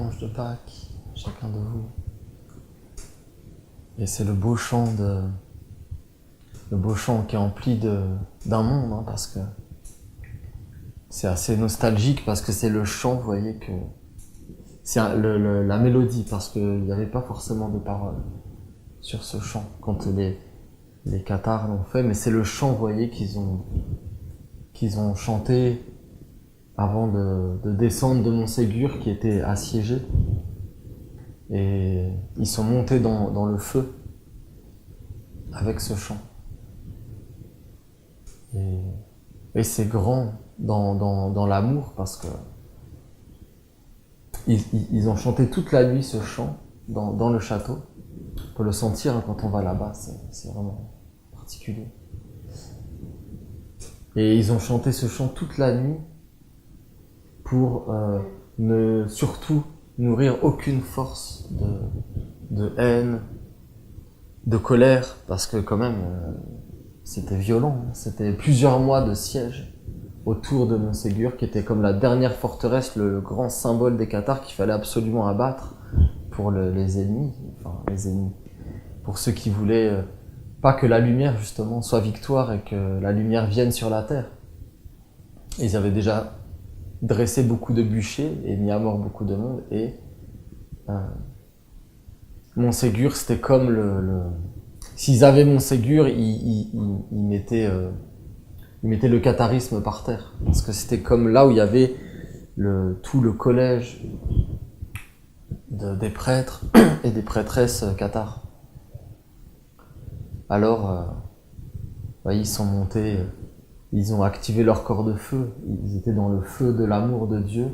dimanche de Pâques, chacun de vous. Et c'est le beau chant qui est empli d'un monde, hein, parce que c'est assez nostalgique, parce que c'est le chant, vous voyez, que c'est la mélodie, parce qu'il n'y avait pas forcément de paroles sur ce chant quand les cathares l'ont fait, mais c'est le chant, vous voyez, qu'ils ont chanté avant de descendre de Montségur, qui était assiégé. Et ils sont montés dans le feu avec ce chant. Et c'est grand dans l'amour, parce que ils ont chanté toute la nuit ce chant dans le château. On peut le sentir, hein, quand on va là-bas, c'est vraiment particulier. Et ils ont chanté ce chant toute la nuit pour ne surtout nourrir aucune force de haine, de colère, parce que quand même c'était violent, hein. C'était plusieurs mois de siège autour de Montségur, qui était comme la dernière forteresse, le grand symbole des cathares qu'il fallait absolument abattre pour les ennemis, pour ceux qui voulaient pas que la lumière justement soit victoire et que la lumière vienne sur la terre. Ils avaient déjà dressé beaucoup de bûchers et mis à mort beaucoup de monde, et Montségur, c'était comme s'ils avaient Montségur, ils mettaient le catharisme par terre, parce que c'était comme là où il y avait tout le collège des prêtres et des prêtresses cathares. Alors, ils sont montés, ils ont activé leur corps de feu, ils étaient dans le feu de l'amour de Dieu,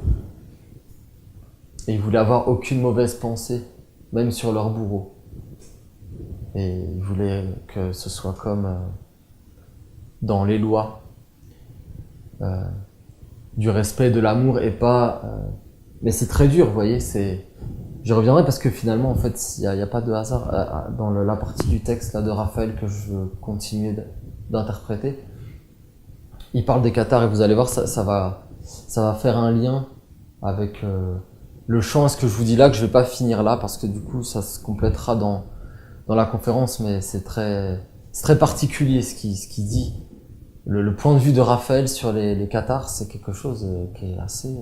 et ils voulaient avoir aucune mauvaise pensée, même sur leur bourreau. Et ils voulaient que ce soit comme dans les lois du respect de l'amour, et pas... Mais c'est très dur, vous voyez, je reviendrai, parce que finalement, en fait, il y a pas de hasard dans la partie du texte là, de Raphaël que je veux continuer d'interpréter. Il parle des cathares, et vous allez voir, ça va faire un lien avec le chant. Ce que je vous dis là, que je vais pas finir là, parce que du coup, ça se complétera dans la conférence, mais c'est très particulier ce qu'il dit. Le point de vue de Raphaël sur les cathares, c'est quelque chose qui est assez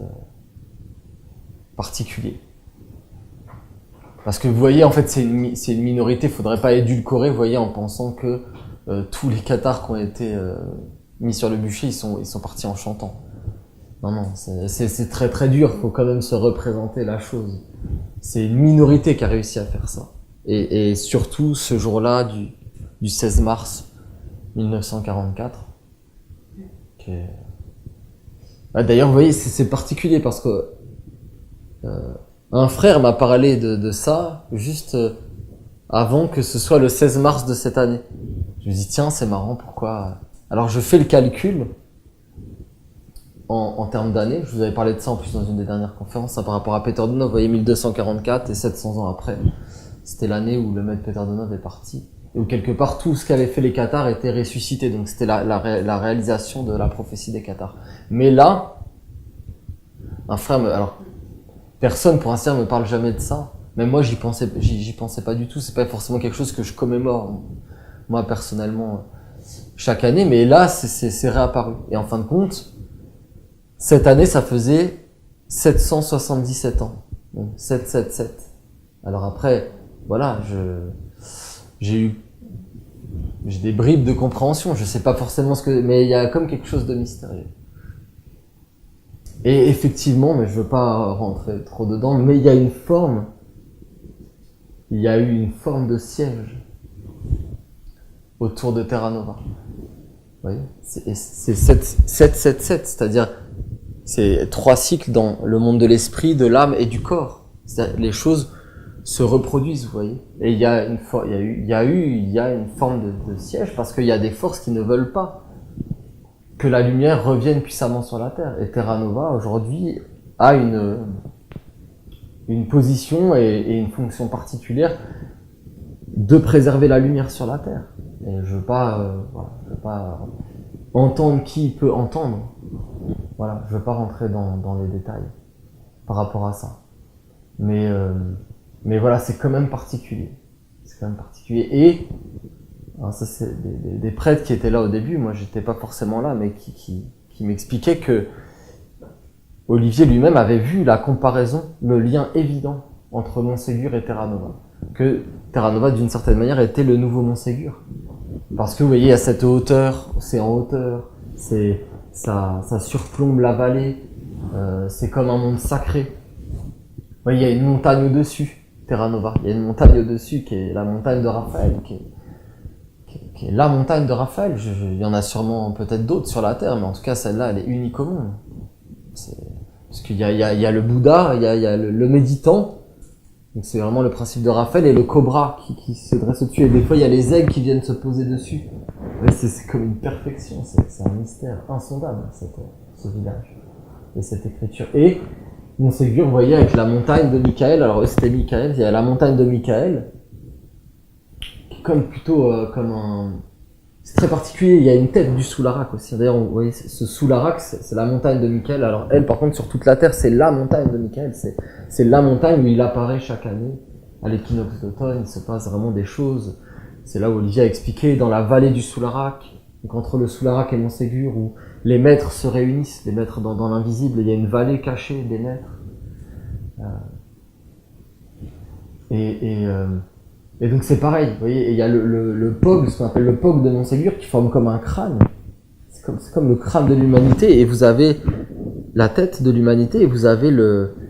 particulier. Parce que vous voyez, en fait, c'est une minorité, faudrait pas édulcorer, vous voyez, en pensant que tous les cathares qui ont été mis sur le bûcher, ils sont partis en chantant. Non, c'est très très dur, faut quand même se représenter la chose. C'est une minorité qui a réussi à faire ça. Et surtout, ce jour-là, du 16 mars 1944. D'ailleurs, vous voyez, c'est particulier, parce que un frère m'a parlé de ça juste avant que ce soit le 16 mars de cette année. Je me dis, tiens, c'est marrant, pourquoi... Alors je fais le calcul en termes d'années. Je vous avais parlé de ça en plus dans une des dernières conférences, hein, par rapport à Peter de Nov. Vous voyez, 1244 et 700 ans après. C'était l'année où le maître Peter de Nov est parti. Et où quelque part tout ce qu'avaient fait les cathares était ressuscité. Donc c'était la réalisation de la prophétie des cathares. Mais là, un frère alors, personne, pour ainsi dire, me parle jamais de ça. Même moi, j'y pensais pas du tout. C'est pas forcément quelque chose que je commémore, moi, personnellement, chaque année. Mais là, c'est réapparu. Et en fin de compte, cette année, ça faisait 777 ans. Donc, 777. Alors après, voilà, j'ai des bribes de compréhension. Je sais pas forcément mais il y a comme quelque chose de mystérieux. Et effectivement, mais je veux pas rentrer trop dedans, mais il y a eu une forme de siège autour de Terra Nova. Vous voyez, c'est 777, c'est-à-dire c'est 3 cycles dans le monde de l'esprit, de l'âme et du corps. C'est-à-dire, les choses se reproduisent, vous voyez. Et il y a une forme de siège, parce qu'il y a des forces qui ne veulent pas que la lumière revienne puissamment sur la Terre. Et Terra Nova, aujourd'hui, a une position et une fonction particulière de préserver la lumière sur la Terre. Et je veux pas entendre qui peut entendre. Voilà, je veux pas rentrer dans les détails par rapport à ça. Mais voilà, c'est quand même particulier. C'est quand même particulier. Et alors ça, c'est des prêtres qui étaient là au début. Moi, j'étais pas forcément là, mais qui m'expliquaient que Olivier lui-même avait vu la comparaison, le lien évident entre Montségur et Terra Nova. Que Terra Nova, d'une certaine manière, était le nouveau Montségur. Parce que vous voyez, à cette hauteur, c'est en hauteur, ça surplombe la vallée, c'est comme un monde sacré. Vous voyez, il y a une montagne au-dessus, Terra Nova. Il y a une montagne au-dessus qui est la montagne de Raphaël, qui est la montagne de Raphaël. Il y en a sûrement peut-être d'autres sur la Terre, mais en tout cas, celle-là, elle est unique au monde. Parce qu'il y a le Bouddha, il y a le méditant, donc c'est vraiment le principe de Raphaël, et le cobra qui se dresse au-dessus, et des fois il y a les aigles qui viennent se poser dessus. C'est comme une perfection, c'est un mystère insondable, ce village, et cette écriture. Et Montségur, vous voyez, avec la montagne de Michael, alors c'était Michael, il y a la montagne de Michael, qui est comme plutôt comme un... C'est très particulier, il y a une tête du Soularac aussi. D'ailleurs, vous voyez, ce Soularac, c'est la montagne de Michael. Alors elle, par contre, sur toute la Terre, c'est la montagne de Michael. C'est la montagne où il apparaît chaque année. À l'équinoxe d'automne, il se passe vraiment des choses. C'est là où Olivier a expliqué, dans la vallée du Soularac, donc entre le Soularac et Montségur, où les maîtres se réunissent, les maîtres dans l'invisible, il y a une vallée cachée des maîtres. Et donc c'est pareil, vous voyez, il y a le POG, ce qu'on appelle le POG de Montségur, qui forme comme un crâne. C'est comme le crâne de l'humanité, et vous avez la tête de l'humanité, et vous avez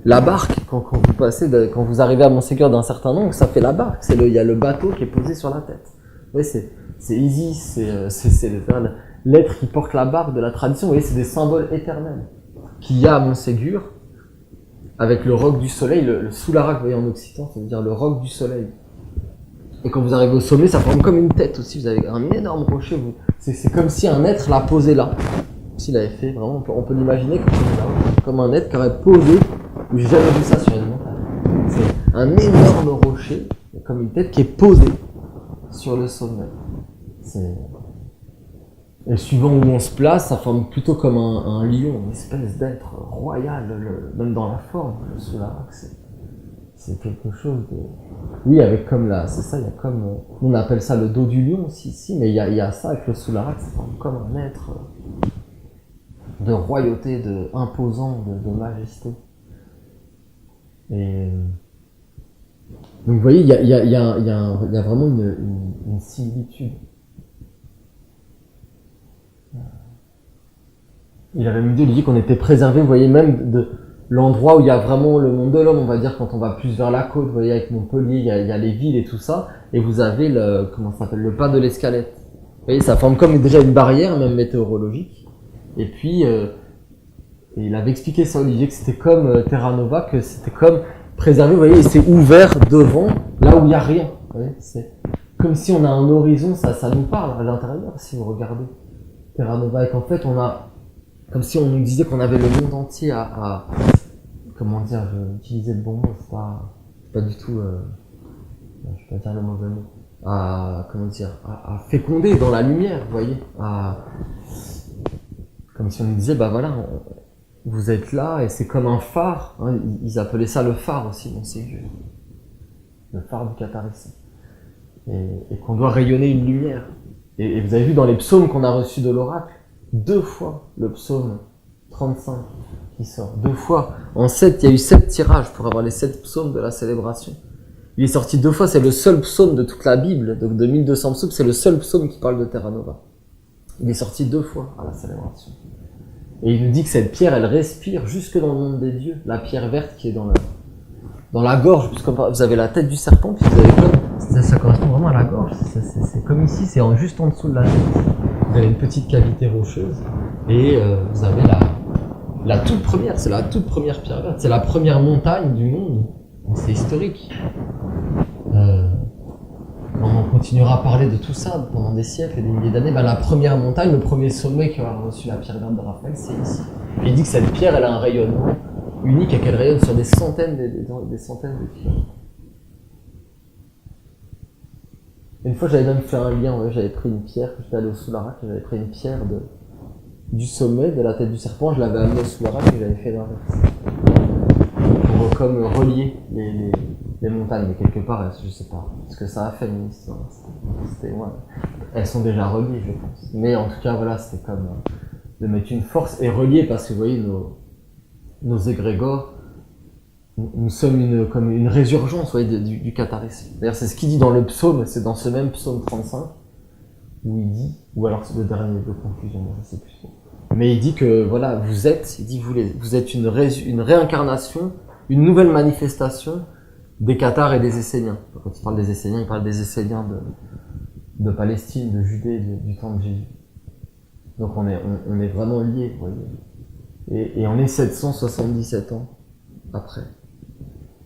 la barque, quand vous passez, quand vous arrivez à Montségur d'un certain nombre, ça fait la barque, il y a le bateau qui est posé sur la tête. Vous voyez, c'est Isis, c'est l'être qui porte la barque de la tradition, vous voyez, c'est des symboles éternels qu'il y a à Montségur, avec le roc du soleil, le Soularac, vous voyez, en occitan, ça veut dire le roc du soleil. Et quand vous arrivez au sommet, ça forme comme une tête aussi. Vous avez un énorme rocher. C'est comme si un être l'a posé là. S'il avait fait, vraiment, on peut l'imaginer comme un être qui aurait posé. J'ai jamais vu ça sur une montagne. C'est un énorme rocher, comme une tête qui est posée sur le sommet. Et suivant où on se place, ça forme plutôt comme un lion, une espèce d'être royal, même dans la forme. Le Soularac, c'est quelque chose de... Oui, avec comme là, c'est ça, il y a comme... On appelle ça le dos du lion aussi, ici, mais il y a ça avec le Soularac, c'est comme un être de royauté, de imposant, de majesté. Et... Donc vous voyez, il y a vraiment une similitude. Il avait même dit, Olivier, qu'on était préservé, vous voyez, même de... l'endroit où il y a vraiment le monde de l'homme, on va dire, quand on va plus vers la côte, vous voyez, avec Montpellier, il y a les villes et tout ça, et vous avez le pas de l'Escalette. Vous voyez, ça forme comme déjà une barrière, même météorologique. Et puis, il avait expliqué ça, Olivier, que c'était comme Terra Nova, que c'était comme préservé, vous voyez, et c'est ouvert devant, là où il n'y a rien. Vous voyez, c'est comme si on a un horizon, ça nous parle à l'intérieur, si vous regardez Terra Nova, et qu'en fait, on a, comme si on nous disait qu'on avait le monde entier à comment dire, je vais utiliser le bon mot, c'est pas du tout, je peux pas dire le mauvais mot, à féconder dans la lumière, vous voyez, comme si on nous disait, bah voilà, vous êtes là, et c'est comme un phare, hein, ils appelaient ça le phare aussi, Montségur, le phare du catharisme, et qu'on doit rayonner une lumière, et vous avez vu dans les psaumes qu'on a reçus de l'oracle, 2 fois le psaume 35 qui sort, 2 fois. En 7, il y a eu 7 tirages pour avoir les 7 psaumes de la célébration. Il est sorti 2 fois, c'est le seul psaume de toute la Bible, donc de 1200 psaumes, c'est le seul psaume qui parle de Terra Nova. Il est sorti 2 fois à la célébration. Et il nous dit que cette pierre, elle respire jusque dans le monde des dieux, la pierre verte qui est dans la gorge, puisque vous avez la tête du serpent, puis vous avez comme, ça correspond vraiment à la gorge, c'est comme ici, c'est juste en dessous de la tête. Vous avez une petite cavité rocheuse, et vous avez la toute première, c'est la toute première pierre verte, c'est la première montagne du monde, donc c'est historique. On continuera à parler de tout ça pendant des siècles et des milliers d'années. La première montagne, le premier sommet qui a reçu la pierre verte de Raphaël, c'est ici. Et il dit que cette pierre, elle a un rayonnement unique et qu'elle rayonne sur des centaines de kilomètres. Une fois, j'avais même fait un lien, j'avais pris une pierre, j'étais allé au Soularac, j'avais pris une pierre du sommet, de la tête du serpent, je l'avais amenée au Soularac et j'avais fait l'inverse. Pour comme relié les montagnes, mais quelque part, je sais pas ce que ça a fait, mais ouais, elles sont déjà reliées, je pense. Mais en tout cas, voilà, c'était comme de mettre une force et relier, parce que vous voyez, nos égrégores, nous sommes comme une résurgence, vous voyez, du catharisme. D'ailleurs, c'est ce qu'il dit dans le psaume, c'est dans ce même psaume 35, où il dit, ou alors c'est le dernier de conclusion, je sais plus trop. Mais il dit que, voilà, vous êtes une réincarnation, une nouvelle manifestation des Cathares et des Esséniens. Quand il parle des Esséniens, il parle des Esséniens de Palestine, de Judée, du temps de Jésus. Donc on est vraiment liés, vous voyez. Et on est 777 ans après.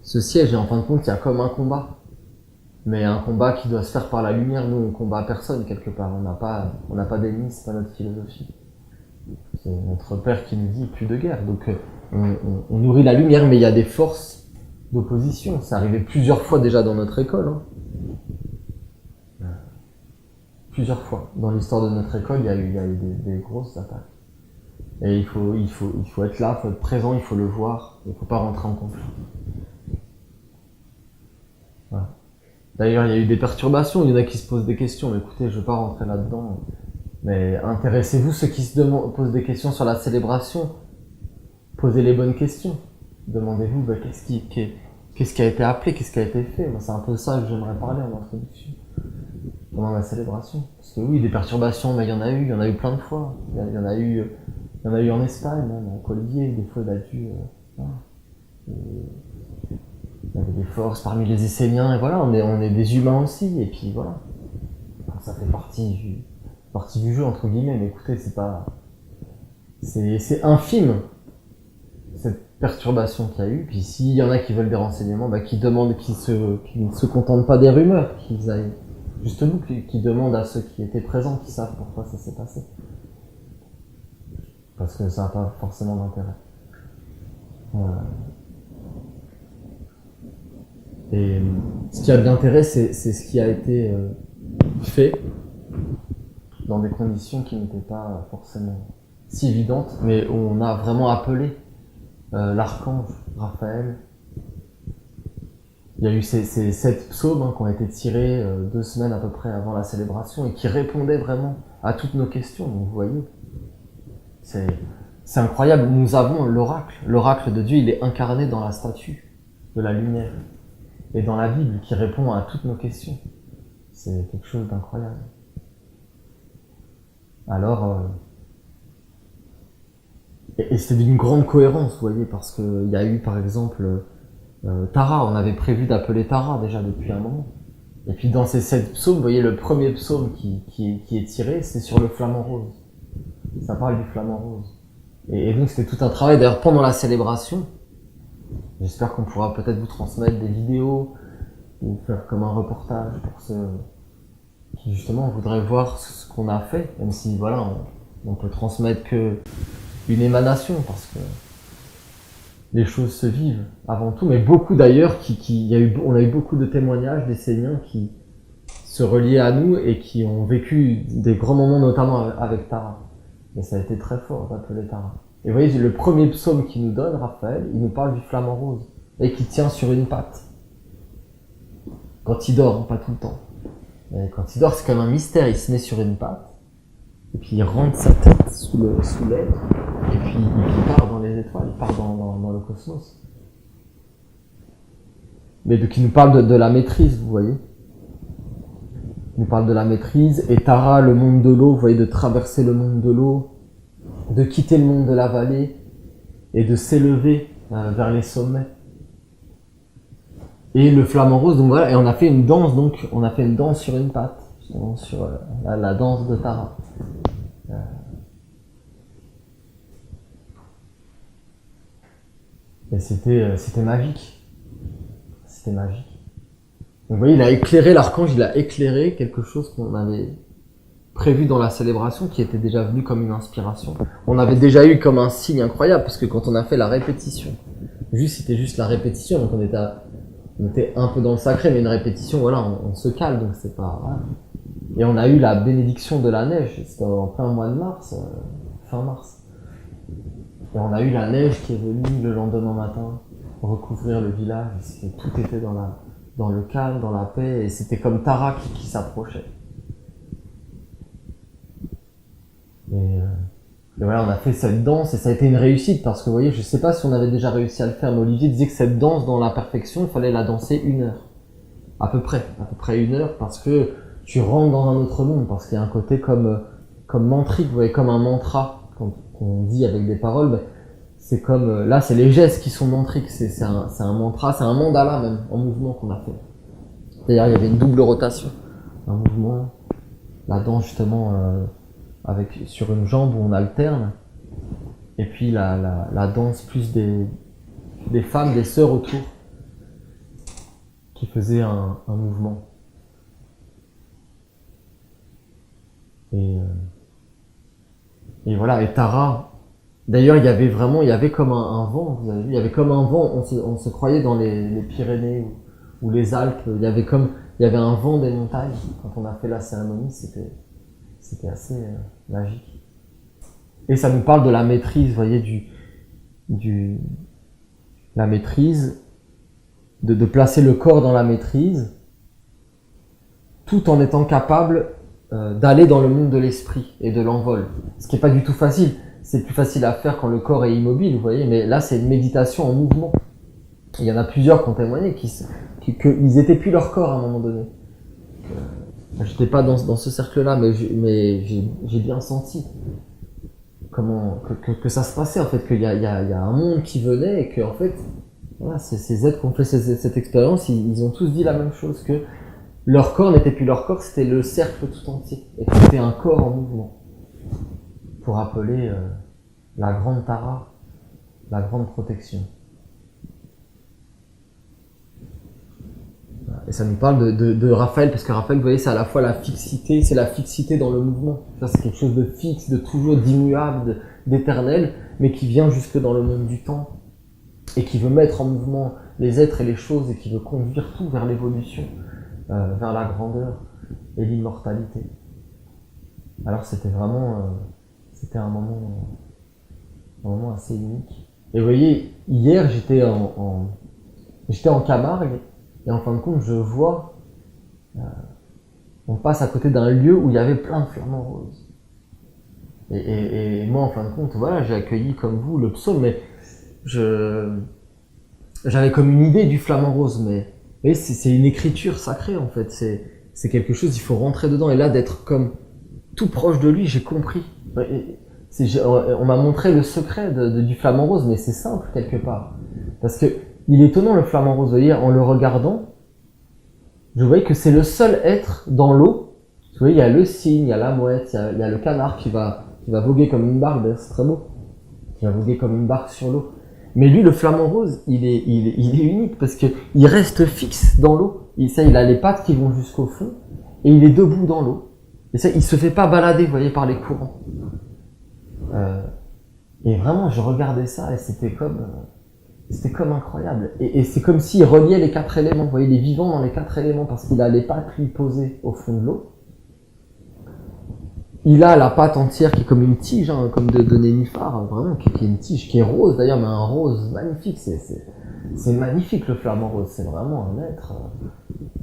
Ce siège, et en fin de compte, il y a comme un combat. Mais un combat qui doit se faire par la lumière. Nous, on combat personne, quelque part. On n'a pas d'ennemis, c'est pas notre philosophie. C'est notre Père qui nous dit plus de guerre. Donc on nourrit la lumière, mais il y a des forces d'opposition. C'est arrivé plusieurs fois déjà dans notre école. Plusieurs fois. Dans l'histoire de notre école, il y a eu des grosses attaques. Et il faut être là, il faut être présent, il faut le voir. Il ne faut pas rentrer en conflit. Voilà. D'ailleurs, il y a eu des perturbations. Il y en a qui se posent des questions. Mais écoutez, je ne vais pas rentrer là-dedans. Mais intéressez-vous, ceux qui posent des questions sur la célébration, posez les bonnes questions. Demandez-vous qu'est-ce qui a été appelé, qu'est-ce qui a été fait. Moi, c'est un peu ça que j'aimerais parler en introduction, pendant la célébration. Parce que oui, des perturbations, mais il y en a eu plein de fois. Il y en a eu en Espagne, même, en Olivier, des fois il a dû... il y avait des forces parmi les Esséniens, et voilà, on est des humains aussi, et puis voilà. Ça fait partie du jeu, entre guillemets, mais écoutez, c'est infime, cette perturbation qu'il y a eu. Puis s'il y en a qui veulent des renseignements, qui demandent, qui ne se contentent pas des rumeurs, qu'ils aillent, justement, qui demandent à ceux qui étaient présents, qui savent pourquoi ça s'est passé. Parce que ça n'a pas forcément d'intérêt. Et ce qui a de l'intérêt, c'est ce qui a été fait dans des conditions qui n'étaient pas forcément si évidentes, mais où on a vraiment appelé l'archange Raphaël. Il y a eu ces 7 psaumes qui ont été tirés 2 semaines à peu près avant la célébration et qui répondaient vraiment à toutes nos questions. Donc vous voyez, c'est incroyable. Nous avons l'oracle de Dieu, il est incarné dans la statue de la lumière et dans la Bible qui répond à toutes nos questions. C'est quelque chose d'incroyable. Alors, et c'est d'une grande cohérence, vous voyez, parce qu'il y a eu par exemple Tara, on avait prévu d'appeler Tara déjà depuis un moment. Et puis dans ces 7 psaumes, vous voyez, le premier psaume qui est tiré, c'est sur le flamant rose. Ça parle du flamant rose. Et donc c'était tout un travail. D'ailleurs, pendant la célébration, j'espère qu'on pourra peut-être vous transmettre des vidéos ou faire comme un reportage pour ceux qui justement voudraient voir ce qu'on a fait, même si voilà, on peut transmettre que une émanation, parce que les choses se vivent avant tout, mais beaucoup d'ailleurs, on a eu beaucoup de témoignages d'Esséniens qui se reliaient à nous et qui ont vécu des grands moments, notamment avec Tara. Et ça a été très fort d'appeler Tara. Et vous voyez, le premier psaume qu'il nous donne, Raphaël, il nous parle du flamant rose, et qui tient sur une patte. Quand il dort, pas tout le temps. Et quand il dort, c'est comme un mystère, il se met sur une patte, et puis il rentre sa tête sous l'aile, et puis il part dans les étoiles, il part dans le cosmos. Mais qui nous parle de la maîtrise, vous voyez. Il nous parle de la maîtrise, et Tara, le monde de l'eau, vous voyez, de traverser le monde de l'eau, de quitter le monde de la vallée, et de s'élever vers les sommets. Et le flamant rose, donc voilà, et on a fait une danse sur une patte, justement sur la danse de Tara. Et c'était magique. C'était magique. Donc vous voyez, l'archange, il a éclairé quelque chose qu'on avait prévu dans la célébration, qui était déjà venu comme une inspiration. On avait déjà eu comme un signe incroyable, parce que quand on a fait la répétition, c'était juste la répétition, donc on était un peu dans le sacré, mais une répétition, voilà, on se cale, donc c'est pas... Voilà. Et on a eu la bénédiction de la neige, c'était en plein mois de mars, fin mars. Et on a eu la neige qui est venue le lendemain matin. recouvrir le village. Tout était dans le calme, dans la paix, et c'était comme Tara qui s'approchait. Et voilà, on a fait cette danse et ça a été une réussite parce que vous voyez, je sais pas si on avait déjà réussi à le faire, mais Olivier disait que cette danse dans la perfection, il fallait la danser 1 heure. À peu près 1 heure, parce que tu rentres dans un autre monde, parce qu'il y a un côté comme mantrique, vous voyez, comme un mantra, qu'on dit avec des paroles, mais c'est comme, là c'est les gestes qui sont mantriques, c'est un mantra, c'est un mandala même, en mouvement qu'on a fait. D'ailleurs, il y avait une double rotation, un mouvement, la danse justement, sur une jambe où on alterne, et puis la danse plus des femmes, des sœurs autour, qui faisaient un mouvement. Et voilà, et Tara, d'ailleurs il y avait comme un vent, vous avez vu, il y avait comme un vent, on se croyait dans les Pyrénées ou les Alpes, il y avait un vent des montagnes, quand on a fait la cérémonie, c'était assez magique. Et ça nous parle de la maîtrise, vous voyez, la maîtrise, de placer le corps dans la maîtrise, tout en étant capable d'aller dans le monde de l'esprit et de l'envol. Ce qui n'est pas du tout facile. C'est plus facile à faire quand le corps est immobile, vous voyez, mais là c'est une méditation en mouvement. Il y en a plusieurs qui ont témoigné qu'ils étaient plus leur corps à un moment donné. J'étais pas dans ce cercle-là, mais j'ai bien senti que ça se passait, en fait, qu'il y a un monde qui venait et que, en fait, voilà, ces êtres qui ont fait cette expérience, ils ont tous dit la même chose, que leur corps n'était plus leur corps, c'était le cercle tout entier, et que c'était un corps en mouvement, pour appeler la grande Tara, la grande protection. Et ça nous parle de Raphaël, parce que Raphaël, vous voyez, c'est à la fois la fixité, c'est la fixité dans le mouvement. Ça, c'est quelque chose de fixe, de toujours d'immuable, d'éternel, mais qui vient jusque dans le monde du temps, et qui veut mettre en mouvement les êtres et les choses, et qui veut conduire tout vers l'évolution, vers la grandeur et l'immortalité. Alors c'était vraiment, c'était un moment assez unique. Et vous voyez, hier j'étais en Camargue, et en fin de compte je vois, on passe à côté d'un lieu où il y avait plein de flamants roses. Et moi en fin de compte, voilà, j'ai accueilli comme vous le psaume, mais j'avais comme une idée du flamant rose, mais c'est une écriture sacrée en fait, c'est quelque chose, il faut rentrer dedans, et là d'être comme tout proche de lui, j'ai compris. On m'a montré le secret du flamant rose, mais c'est simple quelque part, parce que il est étonnant le flamant rose, vous voyez, en le regardant, je voyais que c'est le seul être dans l'eau. Vous voyez, il y a le cygne, il y a la mouette, il y a le canard qui va voguer comme une barque, c'est très beau, qui va voguer comme une barque sur l'eau. Mais lui, le flamant rose, il est unique parce que il reste fixe dans l'eau. Il a les pattes qui vont jusqu'au fond et il est debout dans l'eau. Et ça, il se fait pas balader, vous voyez, par les courants. Et vraiment, je regardais ça et c'était comme incroyable. Et c'est comme s'il reliait les 4 éléments. Vous voyez, les vivants dans les 4 éléments parce qu'il a les pattes lui posées au fond de l'eau. Il a la patte entière qui est comme une tige, hein, comme de nénuphar, vraiment, qui est une tige, qui est rose d'ailleurs, mais un rose magnifique. C'est magnifique le flamant rose, c'est vraiment un être.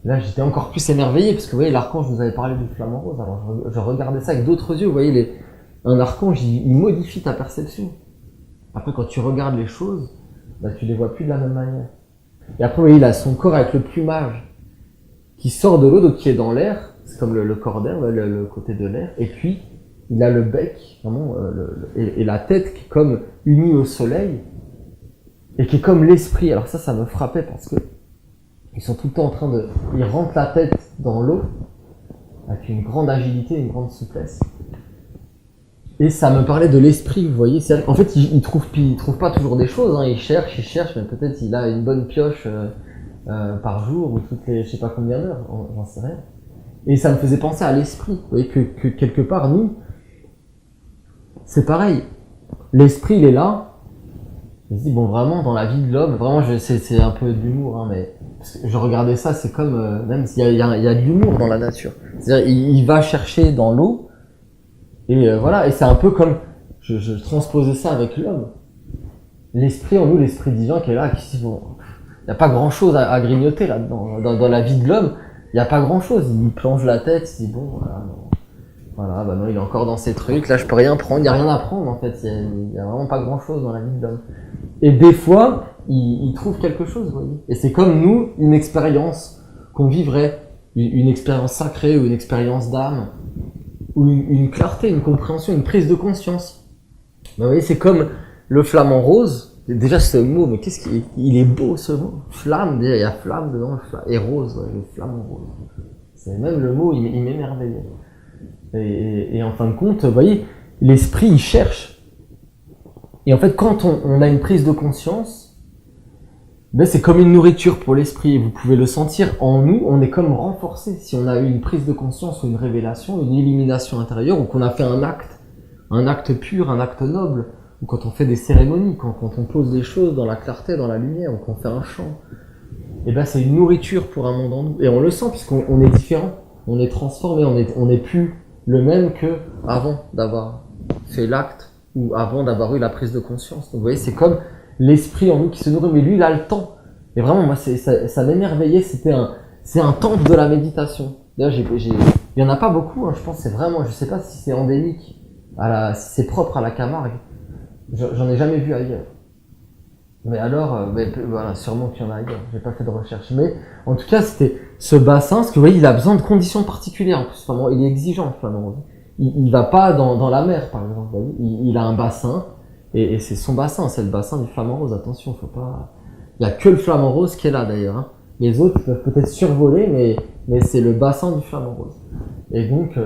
Là, j'étais encore plus émerveillé parce que vous voyez, l'archange nous avait parlé du flamant rose. Alors je regardais ça avec d'autres yeux. Vous voyez, un archange, il modifie ta perception. Après, quand tu regardes les choses, bah, tu les vois plus de la même manière. Et après, vous voyez, il a son corps avec le plumage qui sort de l'eau, donc qui est dans l'air. C'est comme le corps d'air, le côté de l'air. Et puis, il a le bec, vraiment, et la tête qui est comme unie au soleil, et qui est comme l'esprit. Alors ça me frappait parce que ils sont tout le temps en train ils rentrent la tête dans l'eau, avec une grande agilité, une grande souplesse. Et ça me parlait de l'esprit, vous voyez. En fait, il trouve pas toujours des choses, hein. Il cherche, mais peut-être il a une bonne pioche par jour, ou toutes les, je sais pas combien d'heures, j'en sais rien. Et ça me faisait penser à l'esprit. Vous voyez que quelque part, nous, c'est pareil. L'esprit, il est là. Je me dis, bon, vraiment, dans la vie de l'homme, vraiment, c'est un peu de l'humour, hein, mais parce que je regardais ça, c'est comme, même s'il y a de l'humour dans la nature. C'est-à-dire, il va chercher dans l'eau, et voilà, et c'est un peu comme, je transposais ça avec l'homme. l'esprit en nous, l'esprit divin qui est là, qui dit bon, il n'y a pas grand chose à grignoter là-dedans, dans la vie de l'homme, il n'y a pas grand chose, il plonge la tête, il dit bon, voilà, non. Voilà, bah non, il est encore dans ses trucs, là je peux rien prendre, il n'y a rien à prendre en fait, il y a vraiment pas grand chose dans la vie de l'homme. Et des fois, il trouve quelque chose, vous voyez. Et c'est comme nous, une expérience qu'on vivrait, une expérience sacrée ou une expérience d'âme, ou une clarté, une compréhension, une prise de conscience. Bah, vous voyez, c'est comme le flamant rose. Déjà ce mot, mais qu'est-ce qu'il est beau ce mot. Flamme, déjà il y a flamme dedans, et rose, ouais, le flamant rose. C'est même le mot, il m'émerveille. Et en fin de compte, vous voyez, l'esprit il cherche. Et en fait, quand on a une prise de conscience, ben c'est comme une nourriture pour l'esprit. Vous pouvez le sentir en nous, on est comme renforcé. Si on a eu une prise de conscience ou une révélation, une illumination intérieure, ou qu'on a fait un acte pur, un acte noble, ou quand on fait des cérémonies, quand on pose des choses dans la clarté, dans la lumière, ou qu'on fait un chant, et ben c'est une nourriture pour un monde en nous. Et on le sent puisqu'on est différent, on est transformé, on est plus le même que avant d'avoir fait l'acte ou avant d'avoir eu la prise de conscience. Donc vous voyez, c'est comme l'esprit en nous qui se nourrit, mais lui il a le temps. Et vraiment, moi ça m'émerveillait, c'est un temple de la méditation. D'ailleurs, il y en a pas beaucoup, hein, je pense, c'est vraiment, je sais pas si c'est endémique, si c'est propre à la Camargue. J'en ai jamais vu ailleurs. Mais alors, voilà, sûrement qu'il y en a ailleurs. J'ai pas fait de recherche. Mais en tout cas, c'était ce bassin, parce que vous voyez, il a besoin de conditions particulières. En plus, vraiment, il est exigeant, le flamant rose. Il va pas dans la mer, par exemple. Vous voyez, il a un bassin, et c'est son bassin, c'est le bassin du flamant rose. Attention, faut pas. Il y a que le flamant rose qui est là d'ailleurs. Hein. Les autres peuvent peut-être survoler, mais c'est le bassin du flamant rose. Et donc,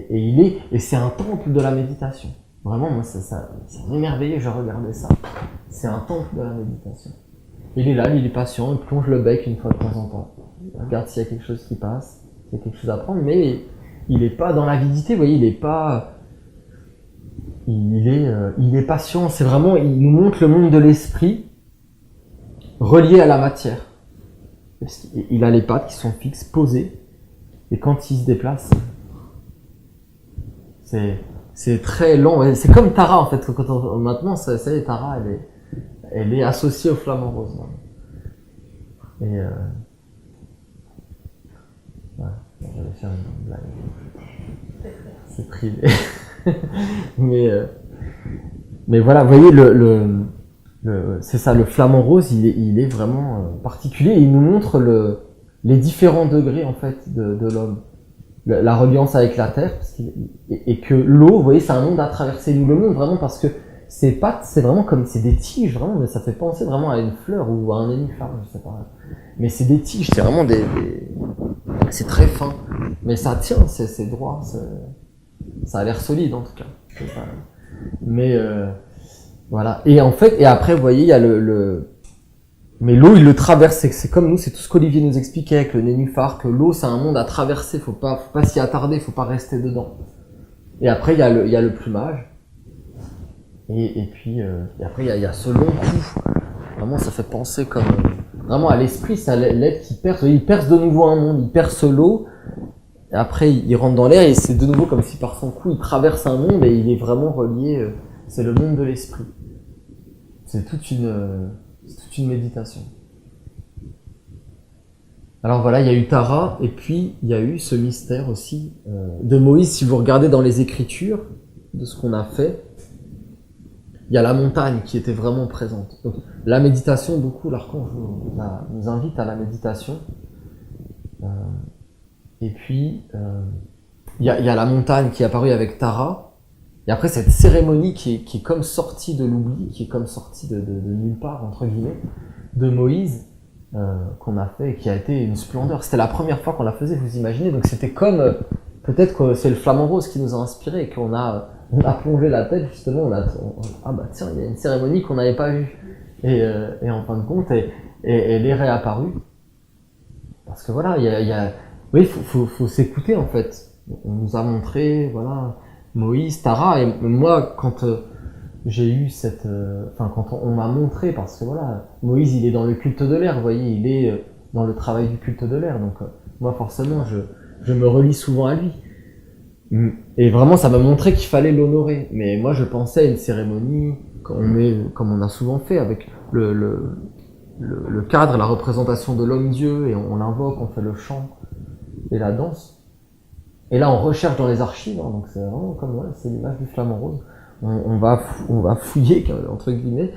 et c'est un temple de la méditation. Vraiment, moi, ça m'émerveillait, je regardais ça. C'est un temple de la méditation. Il est là, il est patient, il plonge le bec une fois de temps en temps. Il regarde s'il y a quelque chose qui passe, s'il y a quelque chose à prendre, mais il est pas dans l'avidité, vous voyez, il est patient, c'est vraiment, il nous montre le monde de l'esprit relié à la matière. Il a les pattes qui sont fixes, posées, et quand il se déplace, c'est très long, c'est comme Tara en fait, maintenant ça y est, Tara elle est associée au flamant rose. Et ouais, j'allais faire une blague. C'est privé. mais voilà, vous voyez c'est ça, le flamant rose, il est vraiment particulier, et il nous montre les différents degrés en fait de l'homme. La reliance avec la terre, et que l'eau, vous voyez, c'est un monde à traverser. Il nous le montre vraiment parce que ses pattes, c'est vraiment comme, c'est des tiges, vraiment, mais ça fait penser vraiment à une fleur ou à un nénuphar, je sais pas. Mais c'est des tiges, c'est vraiment c'est très fin. Mais ça tient, c'est droit, ça a l'air solide en tout cas. Mais, voilà. Et en fait, et après, vous voyez, il y a mais l'eau, il le traverse, c'est comme nous, c'est tout ce qu'Olivier nous expliquait avec le nénuphar, que l'eau, c'est un monde à traverser, faut pas s'y attarder, faut pas rester dedans. Et après, il y a le plumage. Et puis, et après, il y a ce long cou. Vraiment, ça fait penser comme, vraiment à l'esprit, c'est l'être qui perce, il perce de nouveau un monde, il perce l'eau, et après, il rentre dans l'air, et c'est de nouveau comme si par son cou, il traverse un monde, et il est vraiment relié, c'est le monde de l'esprit. C'est toute une méditation. Alors voilà, il y a eu Tara, et puis il y a eu ce mystère aussi de Moïse. Si vous regardez dans les Écritures de ce qu'on a fait, il y a la montagne qui était vraiment présente. Donc la méditation, beaucoup, l'archange nous invite à la méditation. Et puis il y a la montagne qui est apparue avec Tara. Et après cette cérémonie qui est comme sortie de l'oubli, qui est comme sortie de nulle part, entre guillemets, de Moïse, qu'on a fait et qui a été une splendeur. C'était la première fois qu'on la faisait, vous imaginez. Donc c'était comme, peut-être que c'est le flamant rose qui nous a inspiré et qu'on a plongé la tête, justement, ah bah tiens, il y a une cérémonie qu'on n'avait pas vue. Et en fin de compte, elle est réapparue. Parce que voilà, oui, faut s'écouter en fait. On nous a montré, voilà, Moïse, Tara, et moi, quand j'ai eu quand on m'a montré, parce que voilà, Moïse, il est dans le culte de l'air, vous voyez, il est dans le travail du culte de l'air, donc moi, forcément, je me relie souvent à lui. Et vraiment, ça m'a montré qu'il fallait l'honorer. Mais moi, je pensais à une cérémonie, on met, comme on a souvent fait, avec le cadre, la représentation de l'homme-dieu, et on l'invoque, on fait le chant et la danse. Et là, on recherche dans les archives, hein, donc c'est vraiment comme c'est l'image du flamant rose. On va fouiller, entre guillemets,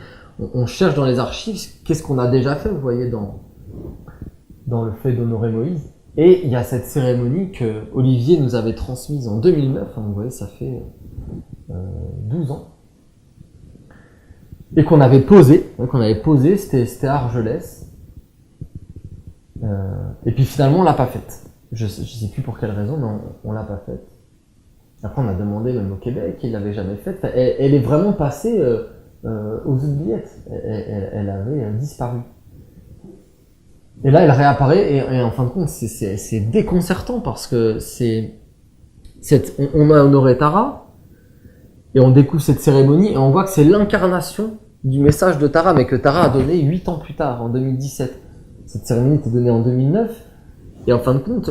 on cherche dans les archives qu'est-ce qu'on a déjà fait, vous voyez, dans le fait d'honorer Moïse. Et il y a cette cérémonie que Olivier nous avait transmise en 2009, hein, vous voyez, ça fait 12 ans. Et qu'on avait posé, c'était à Argelès. Et puis finalement, on l'a pas faite. Je sais plus pour quelle raison, mais on l'a pas faite. Après, on a demandé même au Québec, ils l'avaient jamais faite. Enfin, elle est vraiment passée aux oubliettes. Elle avait disparu. Et là, elle réapparaît, et en fin de compte, c'est déconcertant parce que on a honoré Tara, et on découvre cette cérémonie, et on voit que c'est l'incarnation du message de Tara, mais que Tara a donné 8 ans plus tard, en 2017. Cette cérémonie était donnée en 2009, et en fin de compte,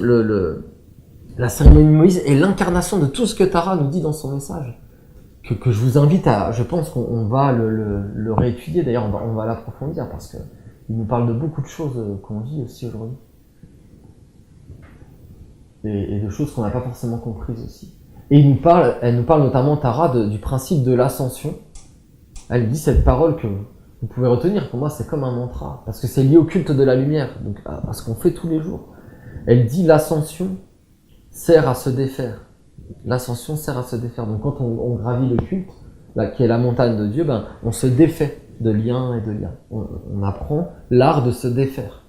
la cérémonie de Moïse est l'incarnation de tout ce que Tara nous dit dans son message. Que je vous invite je pense qu'on va le réétudier, d'ailleurs on va l'approfondir, parce que il nous parle de beaucoup de choses qu'on vit aussi aujourd'hui. Et de choses qu'on n'a pas forcément comprises aussi. Et elle nous parle notamment, Tara, du principe de l'ascension. Elle dit cette parole que vous pouvez retenir, pour moi c'est comme un mantra, parce que c'est lié au culte de la lumière, donc à ce qu'on fait tous les jours. Elle dit l'ascension sert à se défaire. L'ascension sert à se défaire. Donc quand on gravit le culte, là, qui est la montagne de Dieu, on se défait de liens et de liens. On apprend l'art de se défaire.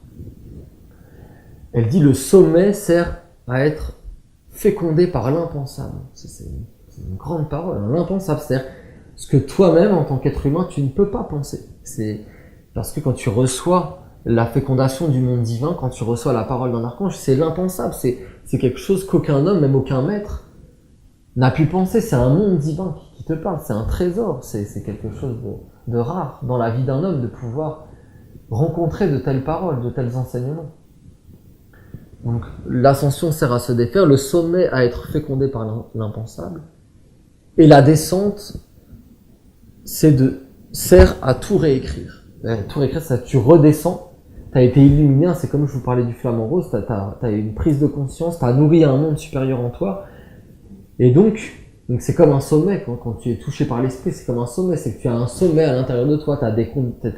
Elle dit le sommet sert à être fécondé par l'impensable. C'est une grande parole, hein. L'impensable, c'est-à-dire ce que toi-même, en tant qu'être humain, tu ne peux pas penser. C'est parce que quand tu reçois la fécondation du monde divin, quand tu reçois la parole d'un archange, c'est l'impensable. C'est quelque chose qu'aucun homme, même aucun maître, n'a pu penser. C'est un monde divin qui te parle. C'est un trésor. C'est quelque chose de rare dans la vie d'un homme de pouvoir rencontrer de telles paroles, de tels enseignements. Donc l'ascension sert à se défaire, le sommet à être fécondé par l'impensable, et la descente sert à tout réécrire. Tout réécrire, c'est tu redescends, t'as été illuminé, c'est comme je vous parlais du flamant rose, t'as une prise de conscience, t'as nourri un monde supérieur en toi, et donc c'est comme un sommet, quand tu es touché par l'esprit, c'est comme un sommet, c'est que tu as un sommet à l'intérieur de toi, t'as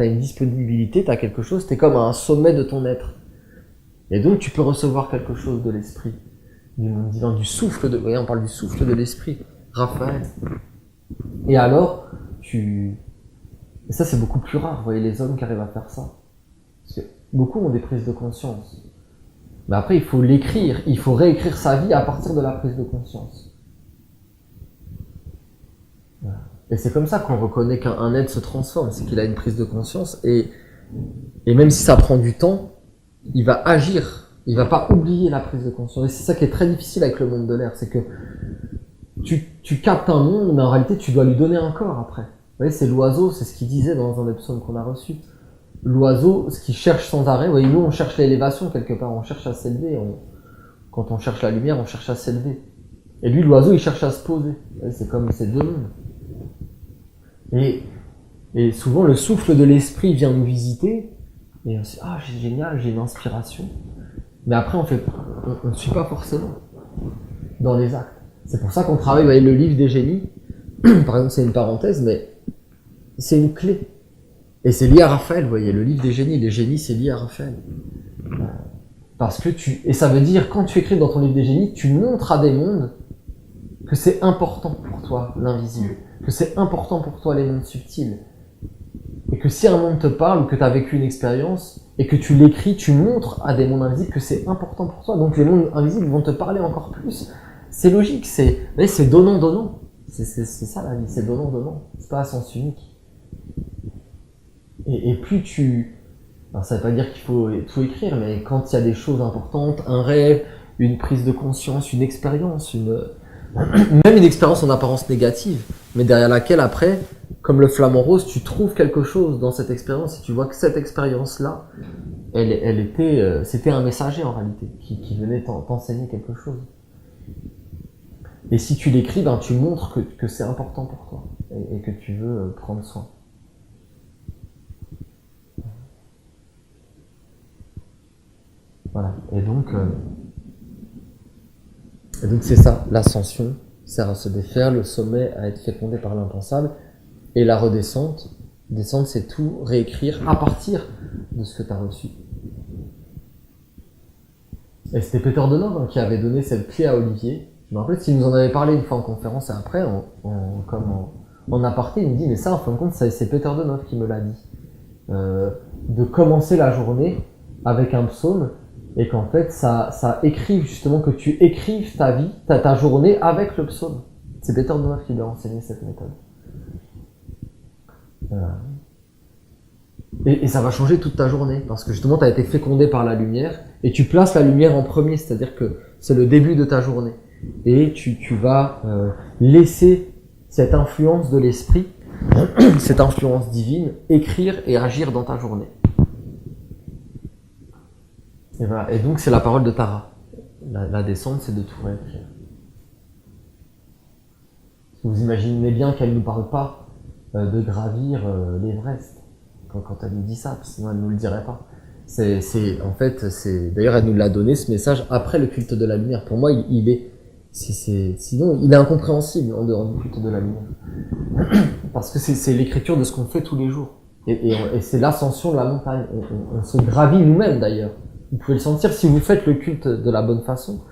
une disponibilité, t'as quelque chose, t'es comme à un sommet de ton être. Et donc tu peux recevoir quelque chose de l'esprit, du monde divin, du souffle de... Vous voyez, on parle du souffle de l'esprit, Raphaël. Et alors, et ça c'est beaucoup plus rare, vous voyez, les hommes qui arrivent à faire ça. Parce que beaucoup ont des prises de conscience. Mais après, il faut l'écrire, il faut réécrire sa vie à partir de la prise de conscience. Voilà. Et c'est comme ça qu'on reconnaît qu'un être se transforme, c'est qu'il a une prise de conscience, et même si ça prend du temps, il va agir, il va pas oublier la prise de conscience. Et c'est ça qui est très difficile avec le monde de l'air, c'est que tu captes un monde, mais en réalité tu dois lui donner un corps après. Vous voyez, c'est l'oiseau, c'est ce qu'il disait dans un des psaumes qu'on a reçu. L'oiseau, ce qu'il cherche sans arrêt, vous voyez, nous on cherche l'élévation quelque part, on cherche à s'élever, quand on cherche la lumière, on cherche à s'élever. Et lui, l'oiseau, il cherche à se poser. Vous voyez, c'est comme ces deux mondes. Et souvent le souffle de l'esprit vient nous visiter, et on se dit, ah, c'est génial, j'ai une inspiration. Mais après, on ne suit pas forcément dans les actes. C'est pour ça qu'on travaille, vous voyez, le livre des génies. Par exemple, c'est une parenthèse, mais c'est une clé. Et c'est lié à Raphaël, vous voyez, le livre des génies. Les génies, c'est lié à Raphaël. Parce que et ça veut dire, quand tu écris dans ton livre des génies, tu montres à des mondes que c'est important pour toi, l'invisible. Que c'est important pour toi, les mondes subtils. Et que si un monde te parle, ou que tu as vécu une expérience, et que tu l'écris, tu montres à des mondes invisibles que c'est important pour toi. Donc les mondes invisibles vont te parler encore plus. C'est logique, c'est donnant-donnant. C'est ça la vie, c'est donnant-donnant. C'est pas à sens unique. Et plus alors ça veut pas dire qu'il faut tout écrire, mais quand il y a des choses importantes, un rêve, une prise de conscience, une expérience, même une expérience en apparence négative, mais derrière laquelle après, comme le flamant rose, tu trouves quelque chose dans cette expérience et tu vois que cette expérience-là, c'était un messager en réalité, qui venait t'enseigner quelque chose. Et si tu l'écris, tu montres que c'est important pour toi et que tu veux prendre soin. Voilà. Et donc c'est ça, l'ascension sert à se défaire, le sommet à être fécondé par l'impensable, et la redescente, descendre c'est tout réécrire à partir de ce que tu as reçu. Et c'était Peter Donov qui avait donné cette clé à Olivier. Je me rappelle qu'il nous en avait parlé une fois en conférence, et après, en aparté, il me dit, mais ça, en fin de compte, c'est Peter Donov qui me l'a dit. De commencer la journée avec un psaume, et qu'en fait, ça écrive justement, que tu écrives ta vie, ta journée avec le psaume. C'est Peter Donov qui lui a enseigné cette méthode. Et ça va changer toute ta journée, parce que justement, tu as été fécondé par la lumière, et tu places la lumière en premier, c'est-à-dire que c'est le début de ta journée. Et tu vas laisser cette influence de l'esprit, cette influence divine, écrire et agir dans ta journée. Et, voilà. Et donc, c'est la parole de Tara. La descente, c'est de tout réécrire. Vous imaginez bien qu'elle ne nous parle pas de gravir l'Everest quand elle nous dit ça, sinon elle ne nous le dirait pas. D'ailleurs, elle nous l'a donné, ce message, après le culte de la lumière. Pour moi, sinon, il est incompréhensible en dehors du culte de la lumière. Parce que c'est l'écriture de ce qu'on fait tous les jours. Et c'est l'ascension de la montagne. On se gravit nous-mêmes, d'ailleurs. Vous pouvez le sentir si vous faites le culte de la bonne façon,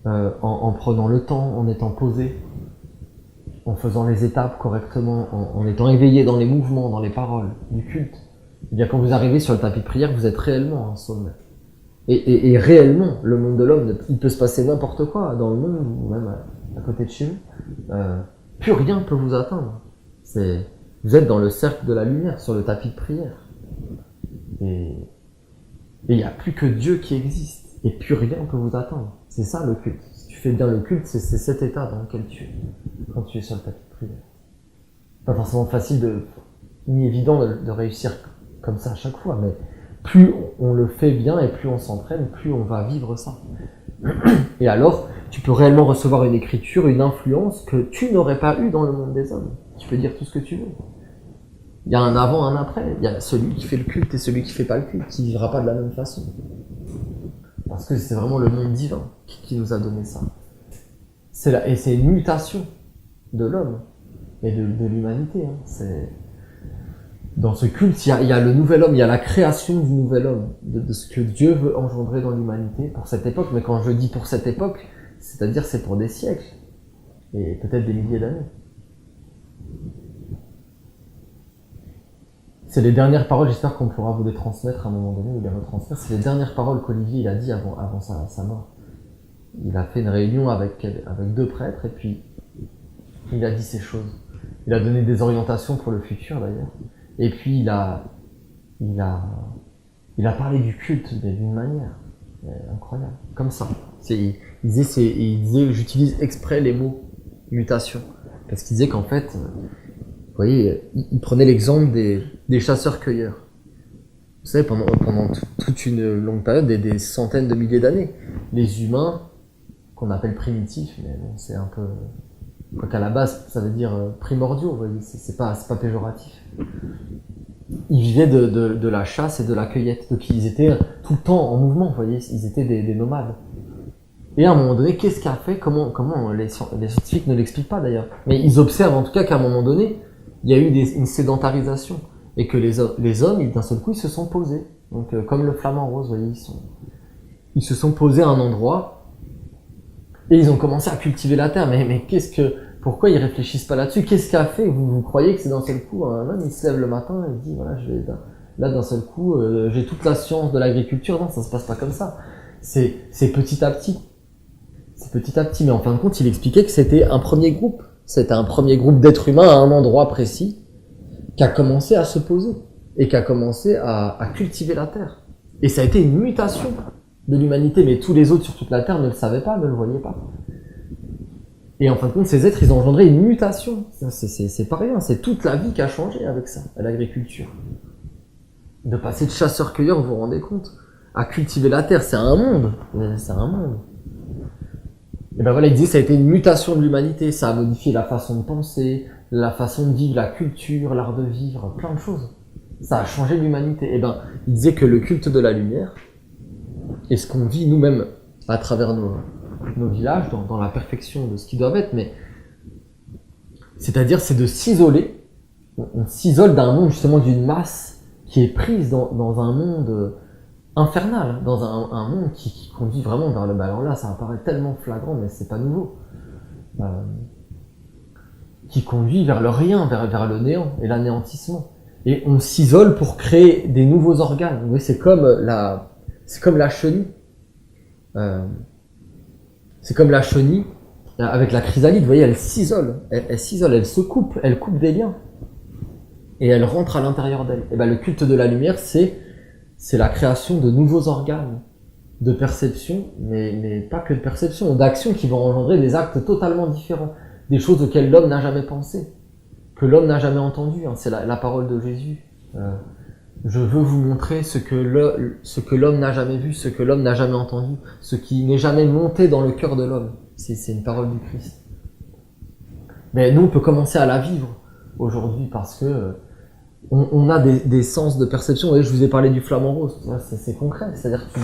en prenant le temps, en étant posé, en faisant les étapes correctement, en étant éveillé dans les mouvements, dans les paroles du culte. Eh bien, quand vous arrivez sur le tapis de prière, vous êtes réellement en sommet. Et réellement, le monde de l'homme, il peut se passer n'importe quoi dans le monde, ou même à côté de chez vous. Plus rien ne peut vous atteindre. Vous êtes dans le cercle de la lumière, sur le tapis de prière. Et il n'y a plus que Dieu qui existe. Et plus rien ne peut vous atteindre. C'est ça le culte. Si tu fais bien le culte, c'est cet état dans lequel tu es, quand tu es sur le tapis de prière. Pas forcément facile ni évident de réussir comme ça à chaque fois, mais plus on le fait bien et plus on s'entraîne, plus on va vivre ça. Et alors, tu peux réellement recevoir une écriture, une influence que tu n'aurais pas eu dans le monde des hommes. Tu peux dire tout ce que tu veux. Il y a un avant, un après. Il y a celui qui fait le culte et celui qui fait pas le culte, qui vivra pas de la même façon. Parce que c'est vraiment le monde divin qui nous a donné ça. Et c'est une mutation de l'homme et de l'humanité. Dans ce culte, il y a le nouvel homme, il y a la création du nouvel homme, de ce que Dieu veut engendrer dans l'humanité pour cette époque. Mais quand je dis pour cette époque, c'est-à-dire c'est pour des siècles et peut-être des milliers d'années. C'est les dernières paroles, j'espère qu'on pourra vous les transmettre à un moment donné, ou les retransmettre. C'est les dernières paroles qu'Olivier il a dit avant sa mort. Il a fait une réunion avec 2 prêtres et puis il a dit ces choses. Il a donné des orientations pour le futur d'ailleurs. Et puis il a parlé du culte d'une manière incroyable, comme ça. Il disait, j'utilise exprès les mots mutation, parce qu'il disait qu'en fait, vous voyez, il prenait l'exemple des chasseurs-cueilleurs. Vous savez, pendant toute une longue période, des centaines de milliers d'années, les humains, qu'on appelle primitifs, mais bon, c'est un peu... Quoiqu'à la base, ça veut dire primordiaux, vous voyez, c'est pas péjoratif. Ils vivaient de la chasse et de la cueillette, donc ils étaient tout le temps en mouvement, vous voyez, ils étaient des nomades. Et à un moment donné, qu'est-ce qu'a fait, comment les scientifiques ne l'expliquent pas d'ailleurs, mais ils observent en tout cas qu'à un moment donné, il y a eu une sédentarisation, et que les hommes, d'un seul coup, ils se sont posés. Donc comme le flamant rose, vous voyez, ils se sont posés à un endroit, et ils ont commencé à cultiver la terre. Mais pourquoi ils réfléchissent pas là-dessus? Qu'est-ce qu'a fait? Vous croyez que c'est d'un seul coup, un homme, il se lève le matin et il dit, voilà, là d'un seul coup, j'ai toute la science de l'agriculture. Non, ça se passe pas comme ça. C'est petit à petit. C'est petit à petit. Mais en fin de compte, il expliquait que c'était un premier groupe. C'était un premier groupe d'êtres humains à un endroit précis qui a commencé à se poser et qui a commencé à cultiver la terre. Et ça a été une mutation de l'humanité, mais tous les autres sur toute la terre ne le savaient pas, ne le voyaient pas. Et en fin de compte, ces êtres, ils ont engendré une mutation. C'est pas rien, c'est toute la vie qui a changé avec ça, à l'agriculture. De passer de chasseur-cueilleur, vous vous rendez compte, à cultiver la terre, c'est un monde. C'est un monde. Et ben voilà, il disait ça a été une mutation de l'humanité, ça a modifié la façon de penser, la façon de vivre, la culture, l'art de vivre, plein de choses. Ça a changé l'humanité. Et ben, il disait que le culte de la lumière, et ce qu'on vit nous-mêmes à travers nos villages, dans la perfection de ce qu'ils doivent être, mais c'est-à-dire c'est de s'isoler. On s'isole d'un monde justement d'une masse qui est prise dans un monde infernal, dans un monde qui conduit vraiment vers le mal. Alors là, ça apparaît tellement flagrant, mais c'est pas nouveau. Qui conduit vers le rien, vers le néant et l'anéantissement. Et on s'isole pour créer des nouveaux organes. Vous voyez, c'est comme la chenille. C'est comme la chenille avec la chrysalide. Vous voyez, elle s'isole, elle s'isole, elle se coupe, elle coupe des liens. Et elle rentre à l'intérieur d'elle. Et ben, le culte de la lumière, c'est la création de nouveaux organes de perception, mais pas que de perception, d'action qui vont engendrer des actes totalement différents, des choses auxquelles l'homme n'a jamais pensé, que l'homme n'a jamais entendu. Hein. C'est la parole de Jésus. Je veux vous montrer ce que l'homme n'a jamais vu, ce que l'homme n'a jamais entendu, ce qui n'est jamais monté dans le cœur de l'homme. C'est une parole du Christ. Mais nous, on peut commencer à la vivre aujourd'hui parce que on a des sens de perception. Vous voyez, je vous ai parlé du flamant rose, c'est concret. C'est-à-dire que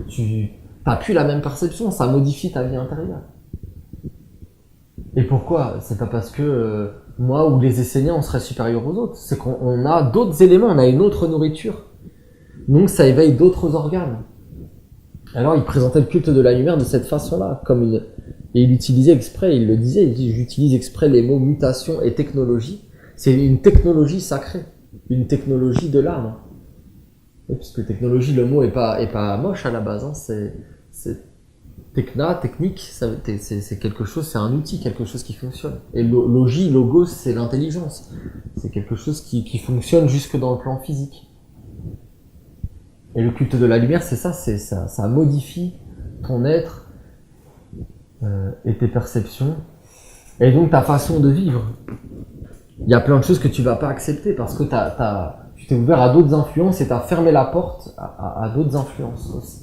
tu n'as plus la même perception, ça modifie ta vie intérieure. Et pourquoi? C'est pas parce que moi ou les Esséniens on serait supérieurs aux autres, c'est qu'on a d'autres éléments, on a une autre nourriture. Donc ça éveille d'autres organes. Alors il présentait le culte de la lumière de cette façon-là, et il utilisait exprès, il le disait, il dit j'utilise exprès les mots mutation et technologie. C'est une technologie sacrée, une technologie de l'âme. Puisque technologie, le mot est pas moche à la base, hein, c'est technique, c'est quelque chose, c'est un outil, quelque chose qui fonctionne. Et logos, c'est l'intelligence. C'est quelque chose qui fonctionne jusque dans le plan physique. Et le culte de la lumière, c'est ça, ça modifie ton être et tes perceptions, et donc ta façon de vivre. Il y a plein de choses que tu vas pas accepter parce que tu t'es ouvert à d'autres influences et tu as fermé la porte à d'autres influences aussi.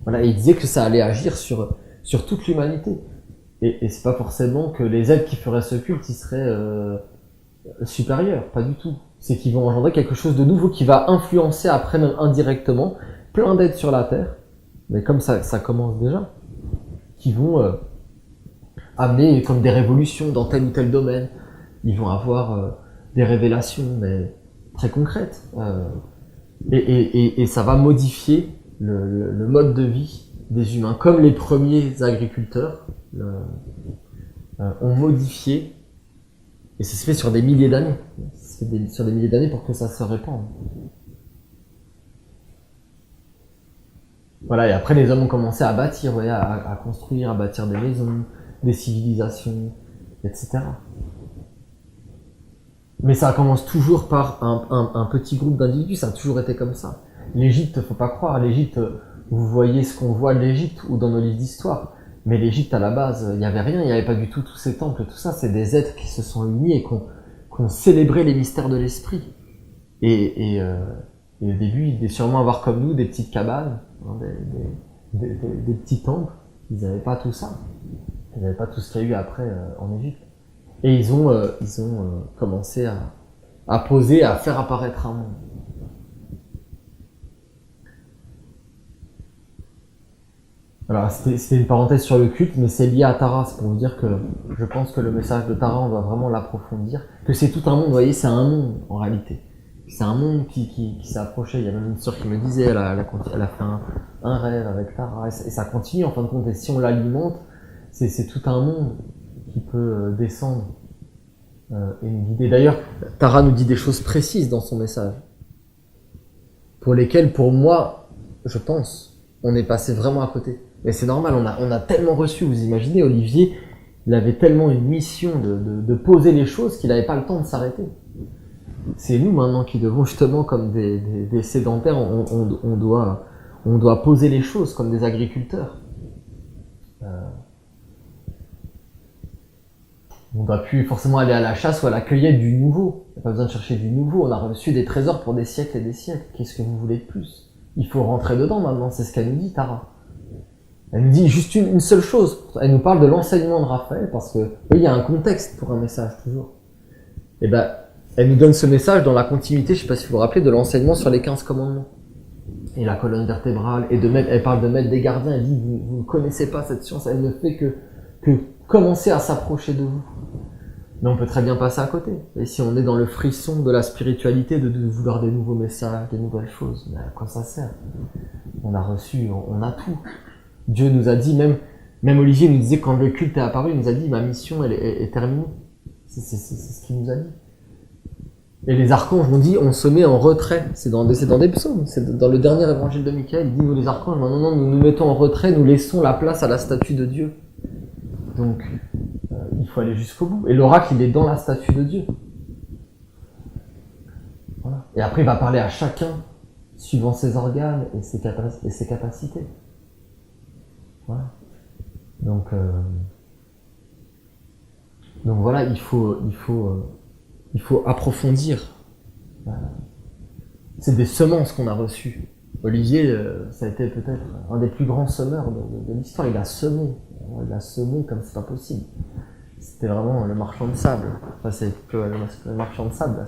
Voilà, il disait que ça allait agir sur toute l'humanité. Et c'est pas forcément que les êtres qui feraient ce culte, ils seraient supérieurs, pas du tout. C'est qu'ils vont engendrer quelque chose de nouveau qui va influencer après, même indirectement, plein d'êtres sur la Terre, mais comme ça commence déjà, qui vont amener comme des révolutions dans tel ou tel domaine. Ils vont avoir des révélations, mais très concrètes. Et ça va modifier le mode de vie des humains, comme les premiers agriculteurs ont modifié, et ça se fait sur des milliers d'années. Sur des milliers d'années pour que ça se répande. Voilà, et après les hommes ont commencé à bâtir, ouais, à construire, à bâtir des maisons, des civilisations, etc. Mais ça commence toujours par un petit groupe d'individus, ça a toujours été comme ça. L'Égypte, faut pas croire, l'Égypte, vous voyez ce qu'on voit de l'Égypte ou dans nos livres d'histoire, mais l'Égypte à la base, il y avait rien, il y avait pas du tout tous ces temples, tout ça, c'est des êtres qui se sont unis et qui ont célébré les mystères de l'esprit. Et au début, ils devaient sûrement avoir comme nous des petites cabanes, hein, des petits temples, ils n'avaient pas tout ça. Ils n'avaient pas tout ce qu'il y a eu après en Égypte. Et ils ont commencé à poser, à faire apparaître un monde. Alors c'était une parenthèse sur le culte, mais c'est lié à Tara, c'est pour vous dire que je pense que le message de Tara, on doit vraiment l'approfondir, que c'est tout un monde, vous voyez, c'est un monde en réalité. C'est un monde qui s'est approché. Il y a même une sœur qui me disait, elle a fait un rêve avec Tara, et ça continue en fin de compte, et si on l'alimente, c'est tout un monde qui peut descendre et nous guider. D'ailleurs, Tara nous dit des choses précises dans son message, pour lesquelles, pour moi, je pense, on est passé vraiment à côté. Mais c'est normal, on a tellement reçu, vous imaginez, Olivier, il avait tellement une mission de poser les choses qu'il n'avait pas le temps de s'arrêter. C'est nous maintenant qui devons justement, comme des sédentaires, on doit poser les choses comme des agriculteurs. On ne doit plus forcément aller à la chasse ou à la cueillette du nouveau. Il n'y a pas besoin de chercher du nouveau. On a reçu des trésors pour des siècles et des siècles. Qu'est-ce que vous voulez de plus? Il faut rentrer dedans maintenant, c'est ce qu'elle nous dit, Tara. Elle nous dit juste une seule chose. Elle nous parle de l'enseignement de Raphaël, parce que, oui, il y a un contexte pour un message, toujours. Et ben, elle nous donne ce message dans la continuité, je ne sais pas si vous vous rappelez, de l'enseignement sur les 15 commandements. et la colonne vertébrale, et elle parle de mettre des gardiens, elle dit, vous ne connaissez pas cette science, elle ne fait que commencer à s'approcher de vous. Mais on peut très bien passer à côté. Et si on est dans le frisson de la spiritualité, de vouloir des nouveaux messages, des nouvelles choses, mais à quoi ça sert? On a reçu, on a tout. Dieu nous a dit, même Olivier nous disait quand le culte est apparu, il nous a dit, ma mission, elle est terminée. C'est ce qu'il nous a dit. Et les archanges ont dit, on se met en retrait. C'est dans des psaumes. C'est dans le dernier évangile de Michael. Il dit, nous les archanges, non, nous nous mettons en retrait, nous laissons la place à la statue de Dieu. Donc, il faut aller jusqu'au bout. Et l'oracle, il est dans la statue de Dieu. Voilà. Et après, il va parler à chacun, suivant ses organes et ses capacités. Voilà. Donc voilà, il faut approfondir. C'est des semences qu'on a reçues. Olivier, ça a été peut-être un des plus grands semeurs de l'histoire. Il a semé comme c'est pas possible. C'était vraiment le marchand de sable. Enfin, c'est le marchand de sable, là,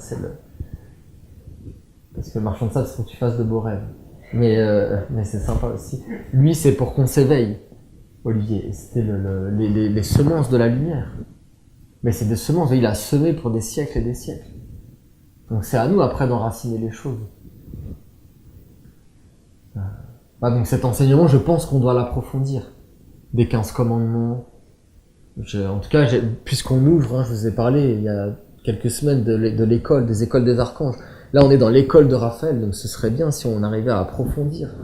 parce que le marchand de sable, c'est pour que tu fasses de beaux rêves. Mais c'est sympa aussi. Lui, c'est pour qu'on s'éveille, Olivier. Et c'était les semences de la lumière. Mais c'est des semences, il a semé pour des siècles et des siècles. Donc c'est à nous après d'enraciner les choses. Donc cet enseignement, je pense qu'on doit l'approfondir. Des 15 commandements. En tout cas, puisqu'on ouvre, je vous ai parlé il y a quelques semaines de l'école, des écoles des archanges. Là, on est dans l'école de Raphaël, donc ce serait bien si on arrivait à approfondir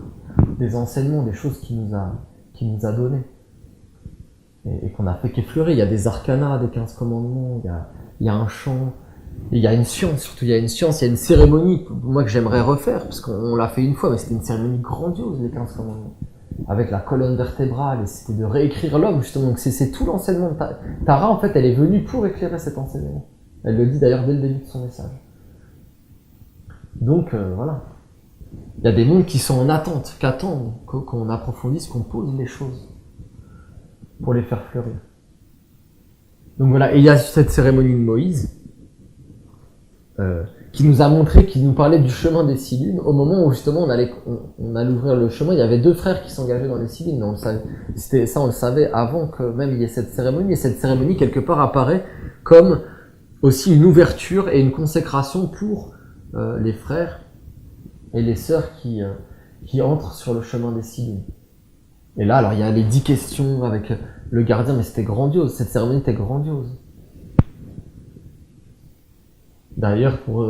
des enseignements, des choses qu'il nous a données. Et qu'on a fait qu'effleurer. Il y a des arcanas, des 15 commandements, il y a un chant, et il y a une science, surtout il y a une cérémonie, moi que j'aimerais refaire, parce qu'on l'a fait une fois, mais c'était une cérémonie grandiose, les 15 commandements, avec la colonne vertébrale, et c'était de réécrire l'homme, justement. Donc c'est tout l'enseignement de Tara, en fait, elle est venue pour éclairer cet enseignement. Elle le dit d'ailleurs dès le début de son message. Donc, voilà. Il y a des mondes qui sont en attente, qu'attendent qu'on approfondisse, qu'on pose les choses pour les faire fleurir. Donc voilà, et il y a cette cérémonie de Moïse qui nous a montré, qui nous parlait du chemin des 6 lunes. Au moment où justement on allait ouvrir le chemin, il y avait 2 frères qui s'engageaient dans les 6 lunes. On le savait avant que même il y ait cette cérémonie. Et cette cérémonie quelque part apparaît comme aussi une ouverture et une consécration pour les frères et les sœurs qui entrent sur le chemin des 6 lunes. Et là, alors il y a les 10 questions avec le gardien, mais c'était grandiose, cette cérémonie était grandiose. D'ailleurs, pour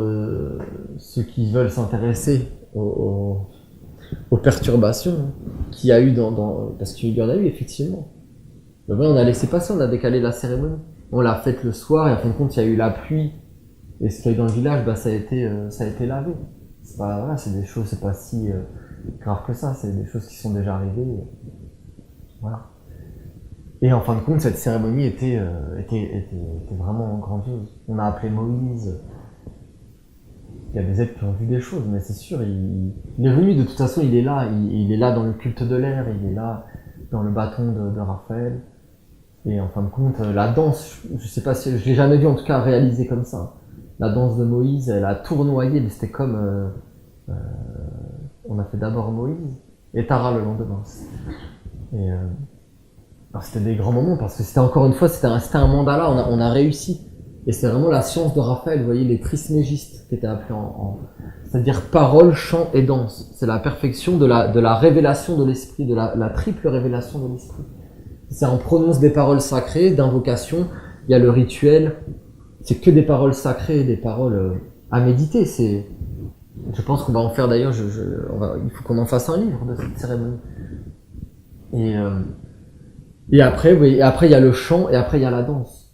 ceux qui veulent s'intéresser aux perturbations qu'il y a eu parce qu'il y en a eu effectivement. Mais voilà, on a laissé passer, on a décalé la cérémonie. On l'a faite le soir et en fin de compte, il y a eu la pluie. Et ce qu'il y a eu dans le village, ça a été lavé. C'est des choses, c'est pas si grave que ça, c'est des choses qui sont déjà arrivées. Voilà. Et en fin de compte, cette cérémonie était vraiment grandiose. On a appelé Moïse. Il y a des êtres qui ont vu des choses, mais c'est sûr, il est venu, de toute façon, il est là. Il est là dans le culte de l'air, il est là dans le bâton de Raphaël. Et en fin de compte, la danse, je sais pas si, je l'ai jamais vu en tout cas réalisée comme ça. La danse de Moïse, elle a tournoyé, mais c'était comme, on a fait d'abord Moïse et Tara le lendemain. Et alors c'était des grands moments parce que c'était encore une fois, c'était un mandala, on a réussi. Et c'est vraiment la science de Raphaël, vous voyez, les trismégistes qui étaient appelés c'est-à-dire parole, chant et danse. C'est la perfection de la révélation de l'esprit, de la triple révélation de l'esprit. C'est on prononce des paroles sacrées, d'invocation, il y a le rituel, c'est que des paroles sacrées, des paroles à méditer. Je pense qu'on va en faire d'ailleurs, il faut qu'on en fasse un livre de cette cérémonie. Et après, oui, après il y a le chant et après il y a la danse.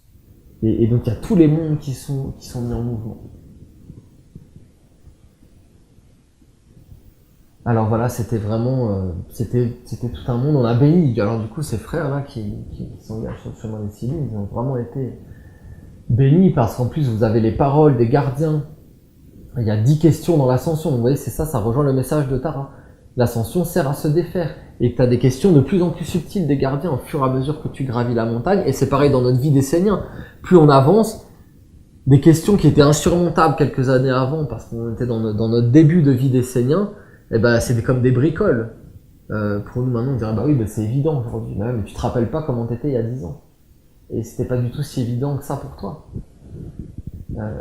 Et donc il y a tous les mondes qui sont mis en mouvement. Alors voilà, c'était vraiment, c'était tout un monde. On a béni. Alors du coup, ces frères là qui s'engagent sur le chemin des 6 lunes, ils ont vraiment été bénis parce qu'en plus vous avez les paroles des gardiens. Il y a 10 questions dans l'ascension. Vous voyez, c'est ça rejoint le message de Tara. L'ascension sert à se défaire. Et tu as des questions de plus en plus subtiles des gardiens au fur et à mesure que tu gravis la montagne. Et c'est pareil dans notre vie d'Esséniens. Plus on avance, des questions qui étaient insurmontables quelques années avant, parce qu'on était dans notre début de vie d'Esséniens, Et ben c'est comme des bricoles. Pour nous maintenant, on dirait bah oui, bah, c'est évident aujourd'hui. Mais tu te rappelles pas comment t'étais il y a 10 ans. Et c'était pas du tout si évident que ça pour toi.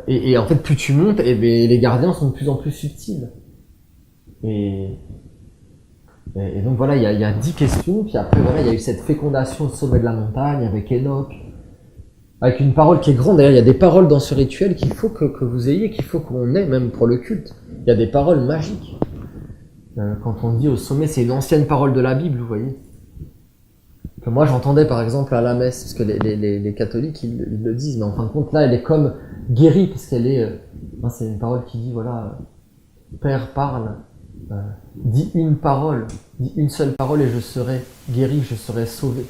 Et en fait, plus tu montes, et ben, les gardiens sont de plus en plus subtils. Et donc voilà, il y a 10 questions, puis après voilà, il y a eu cette fécondation au sommet de la montagne avec Enoch, avec une parole qui est grande. D'ailleurs, il y a des paroles dans ce rituel qu'il faut que vous ayez, qu'il faut qu'on ait, même pour le culte. Il y a des paroles magiques. Quand on dit au sommet, c'est une ancienne parole de la Bible, vous voyez. Que moi j'entendais par exemple à la messe, parce que les catholiques ils le disent, mais en fin de compte là elle est comme guérie, parce qu'elle est, c'est une parole qui dit voilà, Père parle, dis une parole, dis une seule parole et je serai guéri, je serai sauvé.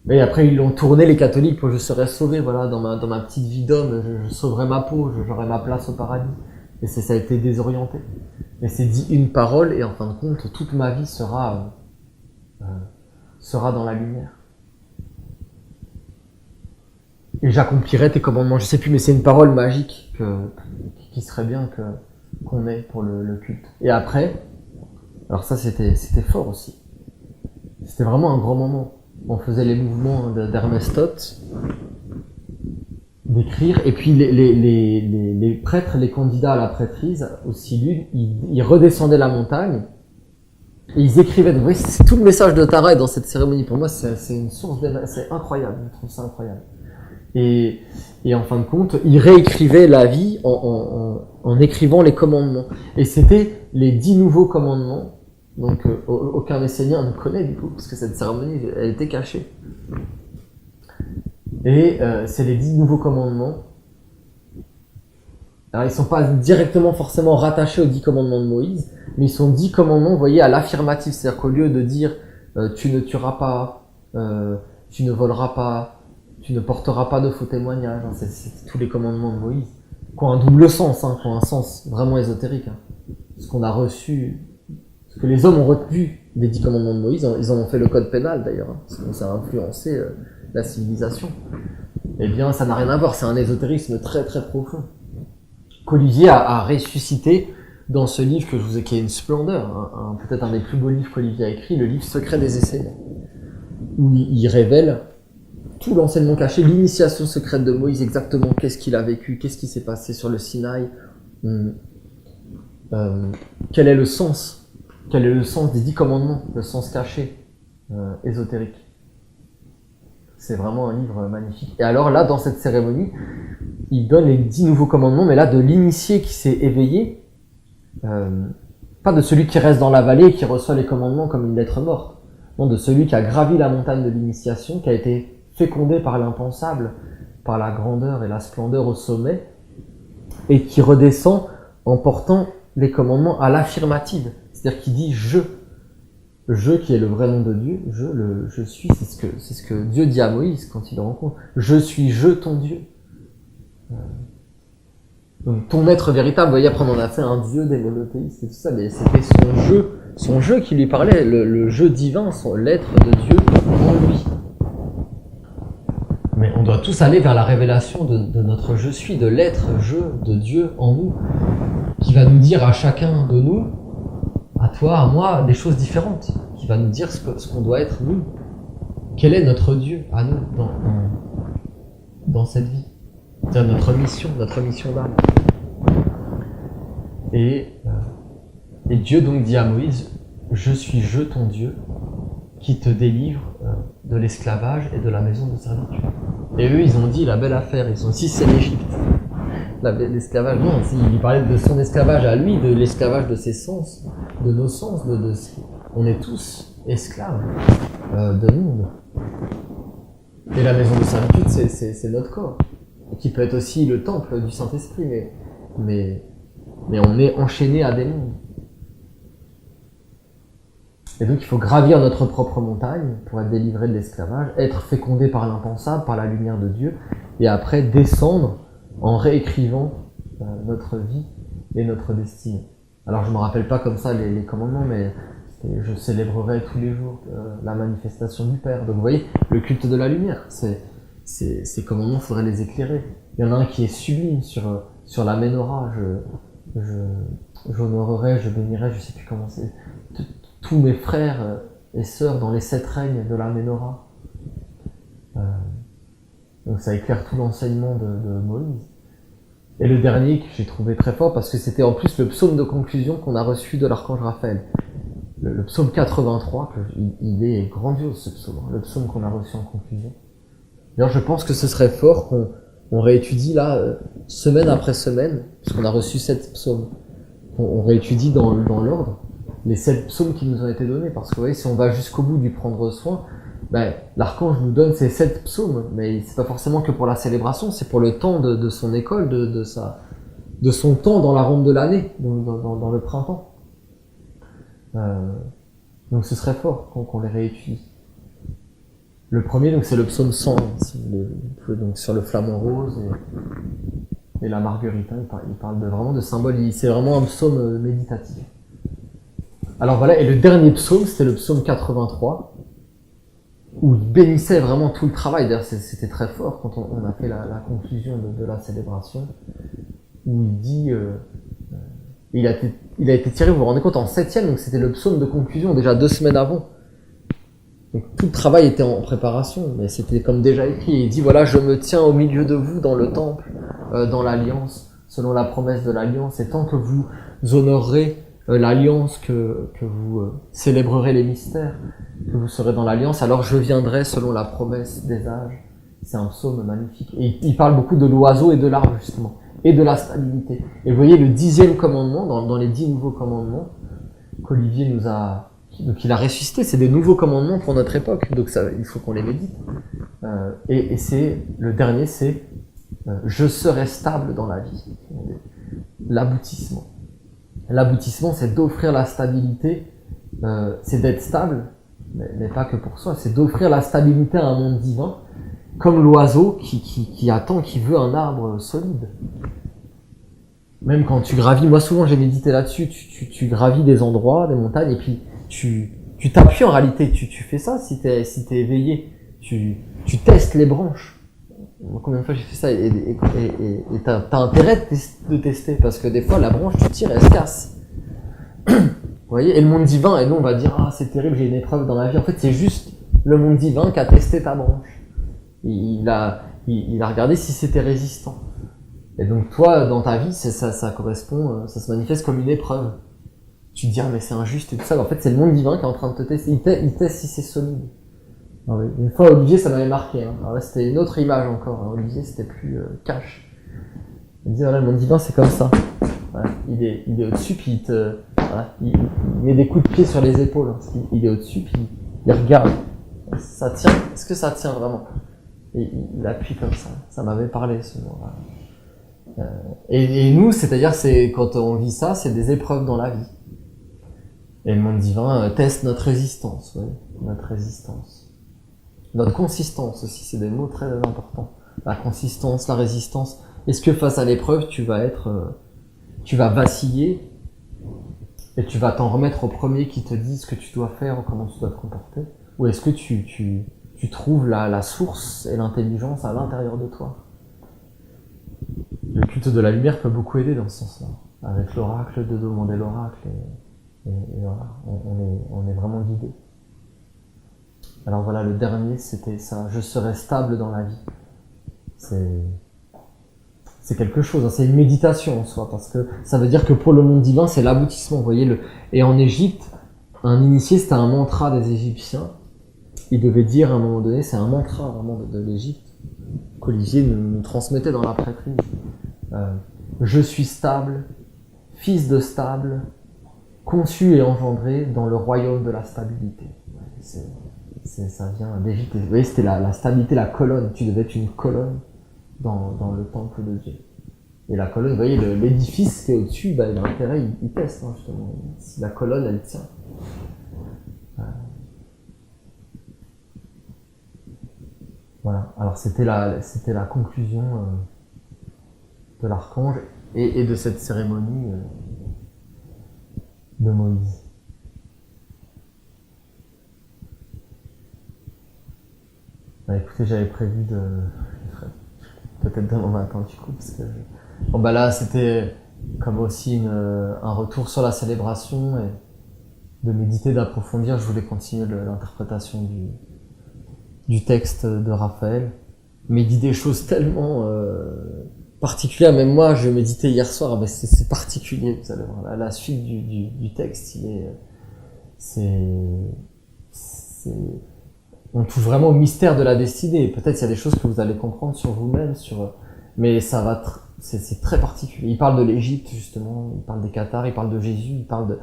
Et après ils l'ont tourné les catholiques pour je serai sauvé, voilà, dans ma petite vie d'homme, je sauverai ma peau, j'aurai ma place au paradis. Et ça a été désorienté. Mais c'est dit une parole et en fin de compte toute ma vie sera dans la lumière. Et j'accomplirai tes commandements. Je sais plus, mais c'est une parole magique qui serait bien qu'on ait pour le culte. Et après, alors ça c'était fort aussi. C'était vraiment un grand moment. On faisait les mouvements d'Hermès Toth, d'écrire, et puis les prêtres, les candidats à la prêtrise, aussi l'une, ils redescendaient la montagne, et ils écrivaient. Donc, vous voyez, c'est tout le message de Tara est dans cette cérémonie. Pour moi, c'est une source c'est incroyable. Je trouve ça incroyable. Et en fin de compte, ils réécrivaient la vie en écrivant les commandements. Et c'était les 10 nouveaux commandements. Donc, aucun messénien ne connaît du coup, parce que cette cérémonie, elle était cachée. Et c'est les 10 nouveaux commandements. Alors, ils sont pas directement forcément rattachés aux 10 commandements de Moïse, mais ils sont 10 commandements, vous voyez, à l'affirmatif. C'est-à-dire qu'au lieu de dire tu ne tueras pas, tu ne voleras pas, tu ne porteras pas de faux témoignages, hein, c'est tous les commandements de Moïse, qui ont un double sens, hein, qui ont un sens vraiment ésotérique. Hein. Ce qu'on a reçu, ce que les hommes ont retenu des 10 commandements de Moïse, ils en ont fait le code pénal d'ailleurs, hein, parce que ça a influencé la civilisation. Eh bien, ça n'a rien à voir, c'est un ésotérisme très très profond. Qu'Olivier a ressuscité dans ce livre que je vous ai, qui est une splendeur, peut-être un des plus beaux livres qu'Olivier a écrit, le livre Secret des essais, où il révèle tout l'enseignement caché, l'initiation secrète de Moïse, exactement qu'est-ce qu'il a vécu, qu'est-ce qui s'est passé sur le Sinaï, quel est le sens des 10 commandements, le sens caché, ésotérique. C'est vraiment un livre magnifique. Et alors là, dans cette cérémonie, il donne les 10 nouveaux commandements, mais là, de l'initié qui s'est éveillé, pas de celui qui reste dans la vallée et qui reçoit les commandements comme une lettre morte, non, de celui qui a gravi la montagne de l'initiation, qui a été fécondé par l'impensable, par la grandeur et la splendeur au sommet, et qui redescend en portant les commandements à l'affirmative, c'est-à-dire qui dit je qui est le vrai nom de Dieu, je suis, c'est ce que Dieu dit à Moïse quand il le rencontre. Je suis je ton Dieu. Donc ton être véritable, vous voyez, après on en a fait un Dieu des monothéistes et tout ça, mais c'était son jeu qui lui parlait, le jeu divin, l'être de Dieu en lui. Mais on doit tous aller vers la révélation de notre je suis, de l'être je de Dieu en nous, qui va nous dire à chacun de nous, à toi, à moi, des choses différentes, qui va nous dire ce qu'on doit être nous. Quel est notre Dieu à nous dans cette vie, c'est-à-dire notre mission d'âme. Et Dieu donc dit à Moïse, je suis je ton Dieu, qui te délivre de l'esclavage et de la maison de servitude. Et eux, ils ont dit la belle affaire, ils ont dit c'est l'Égypte. L'esclavage, non, il parlait de son esclavage à lui, de l'esclavage de ses sens, de nos sens, on est tous esclaves de nous. Et la maison de servitude, c'est notre corps, qui peut être aussi le temple du Saint-Esprit, mais on est enchaîné à des mondes. Et donc il faut gravir notre propre montagne pour être délivré de l'esclavage, être fécondé par l'impensable, par la lumière de Dieu, et après descendre en réécrivant notre vie et notre destinée. Alors je ne me rappelle pas comme ça les commandements, mais je célébrerai tous les jours la manifestation du Père. Donc vous voyez, le culte de la lumière, ces commandements, il faudrait les éclairer. Il y en a un qui est sublime sur la Ménorah, j'honorerai, je bénirai, je sais plus comment c'est, tous mes frères et sœurs dans les 7 règnes de la Ménorah. Donc ça éclaire tout l'enseignement de Moïse. Et le dernier que j'ai trouvé très fort, parce que c'était en plus le psaume de conclusion qu'on a reçu de l'archange Raphaël. Le psaume 83, il est grandiose ce psaume, le psaume qu'on a reçu en conclusion. D'ailleurs, je pense que ce serait fort qu'on réétudie là, semaine après semaine, puisqu'on a reçu 7 psaumes. On réétudie dans l'ordre les 7 psaumes qui nous ont été donnés, parce que vous voyez, si on va jusqu'au bout du prendre soin, ben, l'archange nous donne ces 7 psaumes, mais c'est pas forcément que pour la célébration, c'est pour le temps de son école, de son temps dans la ronde de l'année, dans le printemps. Donc ce serait fort qu'on les réétudie. Le premier, donc c'est le psaume 100, donc sur le flamant rose et la marguerite. Il parle vraiment de symboles. C'est vraiment un psaume méditatif. Alors voilà, et le dernier psaume, c'était le psaume 83, où il bénissait vraiment tout le travail. D'ailleurs, c'était très fort quand on a fait la conclusion de la célébration, où il dit, il a été tiré, vous vous rendez compte, en 7e, donc c'était le psaume de conclusion, déjà 2 semaines avant. Donc tout le travail était en préparation, mais c'était comme déjà écrit. Il dit, voilà, je me tiens au milieu de vous dans le temple, dans l'alliance, selon la promesse de l'alliance, et tant que vous honorerez l'alliance, que vous célébrerez les mystères, que vous serez dans l'alliance, alors je viendrai selon la promesse des âges. C'est un psaume magnifique. Et il parle beaucoup de l'oiseau et de l'arbre, justement, et de la stabilité. Et vous voyez, le 10e commandement, dans les 10 nouveaux commandements, qu'Olivier nous a... Donc il a ressuscité, c'est des nouveaux commandements pour notre époque, donc ça, il faut qu'on les médite. Et c'est, le dernier, c'est je serai stable dans la vie. L'aboutissement. L'aboutissement, c'est d'offrir la stabilité, c'est d'être stable, mais pas que pour soi, c'est d'offrir la stabilité à un monde divin, comme l'oiseau qui attend, qui veut un arbre solide. Même quand tu gravis, moi souvent j'ai médité là-dessus, tu gravis des endroits, des montagnes, et puis tu t'appuies en réalité, tu fais ça si t'es éveillé, tu testes les branches. Combien de fois j'ai fait ça, et t'as intérêt de tester, parce que des fois la branche tu tires, elle se casse. Vous voyez, et le monde divin, et nous on va dire, ah c'est terrible, j'ai une épreuve dans la vie. En fait c'est juste le monde divin qui a testé ta branche. Il a regardé si c'était résistant. Et donc toi, dans ta vie, ça correspond, ça se manifeste comme une épreuve. Tu te dis, ah mais c'est injuste et tout ça. Mais en fait, c'est le monde divin qui est en train de te tester. Il teste si c'est solide. Ah oui. Une fois, Olivier, ça m'avait marqué. Hein. Alors là, c'était une autre image encore. Hein. Olivier, c'était plus cash. Il dit, voilà, le monde divin, c'est comme ça. Voilà. Il est au-dessus, puis il met des coups de pied sur les épaules. Hein. Il est au-dessus, puis il regarde. Ça tient. Est-ce que ça tient vraiment? Et il appuie comme ça. Ça m'avait parlé, ce mot-là. Et nous, c'est-à-dire, quand on vit ça, c'est des épreuves dans la vie. Et le monde divin teste notre résistance, oui, notre résistance. Notre consistance aussi, c'est des mots très importants. La consistance, la résistance. Est-ce que face à l'épreuve, tu vas vaciller et tu vas t'en remettre au premier qui te dit ce que tu dois faire ou comment tu dois te comporter? Ou est-ce que tu trouves la source et l'intelligence à l'intérieur de toi? Le culte de la lumière peut beaucoup aider dans ce sens-là. Avec l'oracle, de demander l'oracle, et voilà, on est vraiment guidé. Alors voilà, le dernier, c'était ça, je serai stable dans la vie. C'est quelque chose, hein, c'est une méditation en soi, parce que ça veut dire que pour le monde divin, c'est l'aboutissement, vous voyez. Et en Égypte, un initié, c'était un mantra des Égyptiens. Il devait dire à un moment donné, c'est un mantra vraiment de l'Égypte, qu'Olivier nous transmettait dans la prêtrise. Je suis stable, fils de stable, conçu et engendré dans le royaume de la stabilité. Ça vient d'Égypte. Vous voyez, c'était la stabilité, la colonne. Tu devais être une colonne dans le temple de Dieu. Et la colonne, vous voyez, l'édifice qui est au-dessus, il a intérêt, il teste, hein, justement. Si la colonne, elle tient. Voilà. Alors c'était la conclusion de l'archange et de cette cérémonie de Moïse. Bah, écoutez, j'avais prévu peut-être demain matin du coup, parce que bon bah là c'était comme aussi un retour sur la célébration et de méditer, d'approfondir, je voulais continuer l'interprétation du texte de Raphaël. Mais il dit des choses tellement particulières. Même moi, je méditais hier soir, ben c'est particulier. Vous allez voir, la suite du texte, on touche vraiment au mystère de la destinée. Peut-être il y a des choses que vous allez comprendre sur vous-même, mais c'est très particulier. Il parle de l'Égypte justement, il parle des Cathares, il parle de Jésus, il parle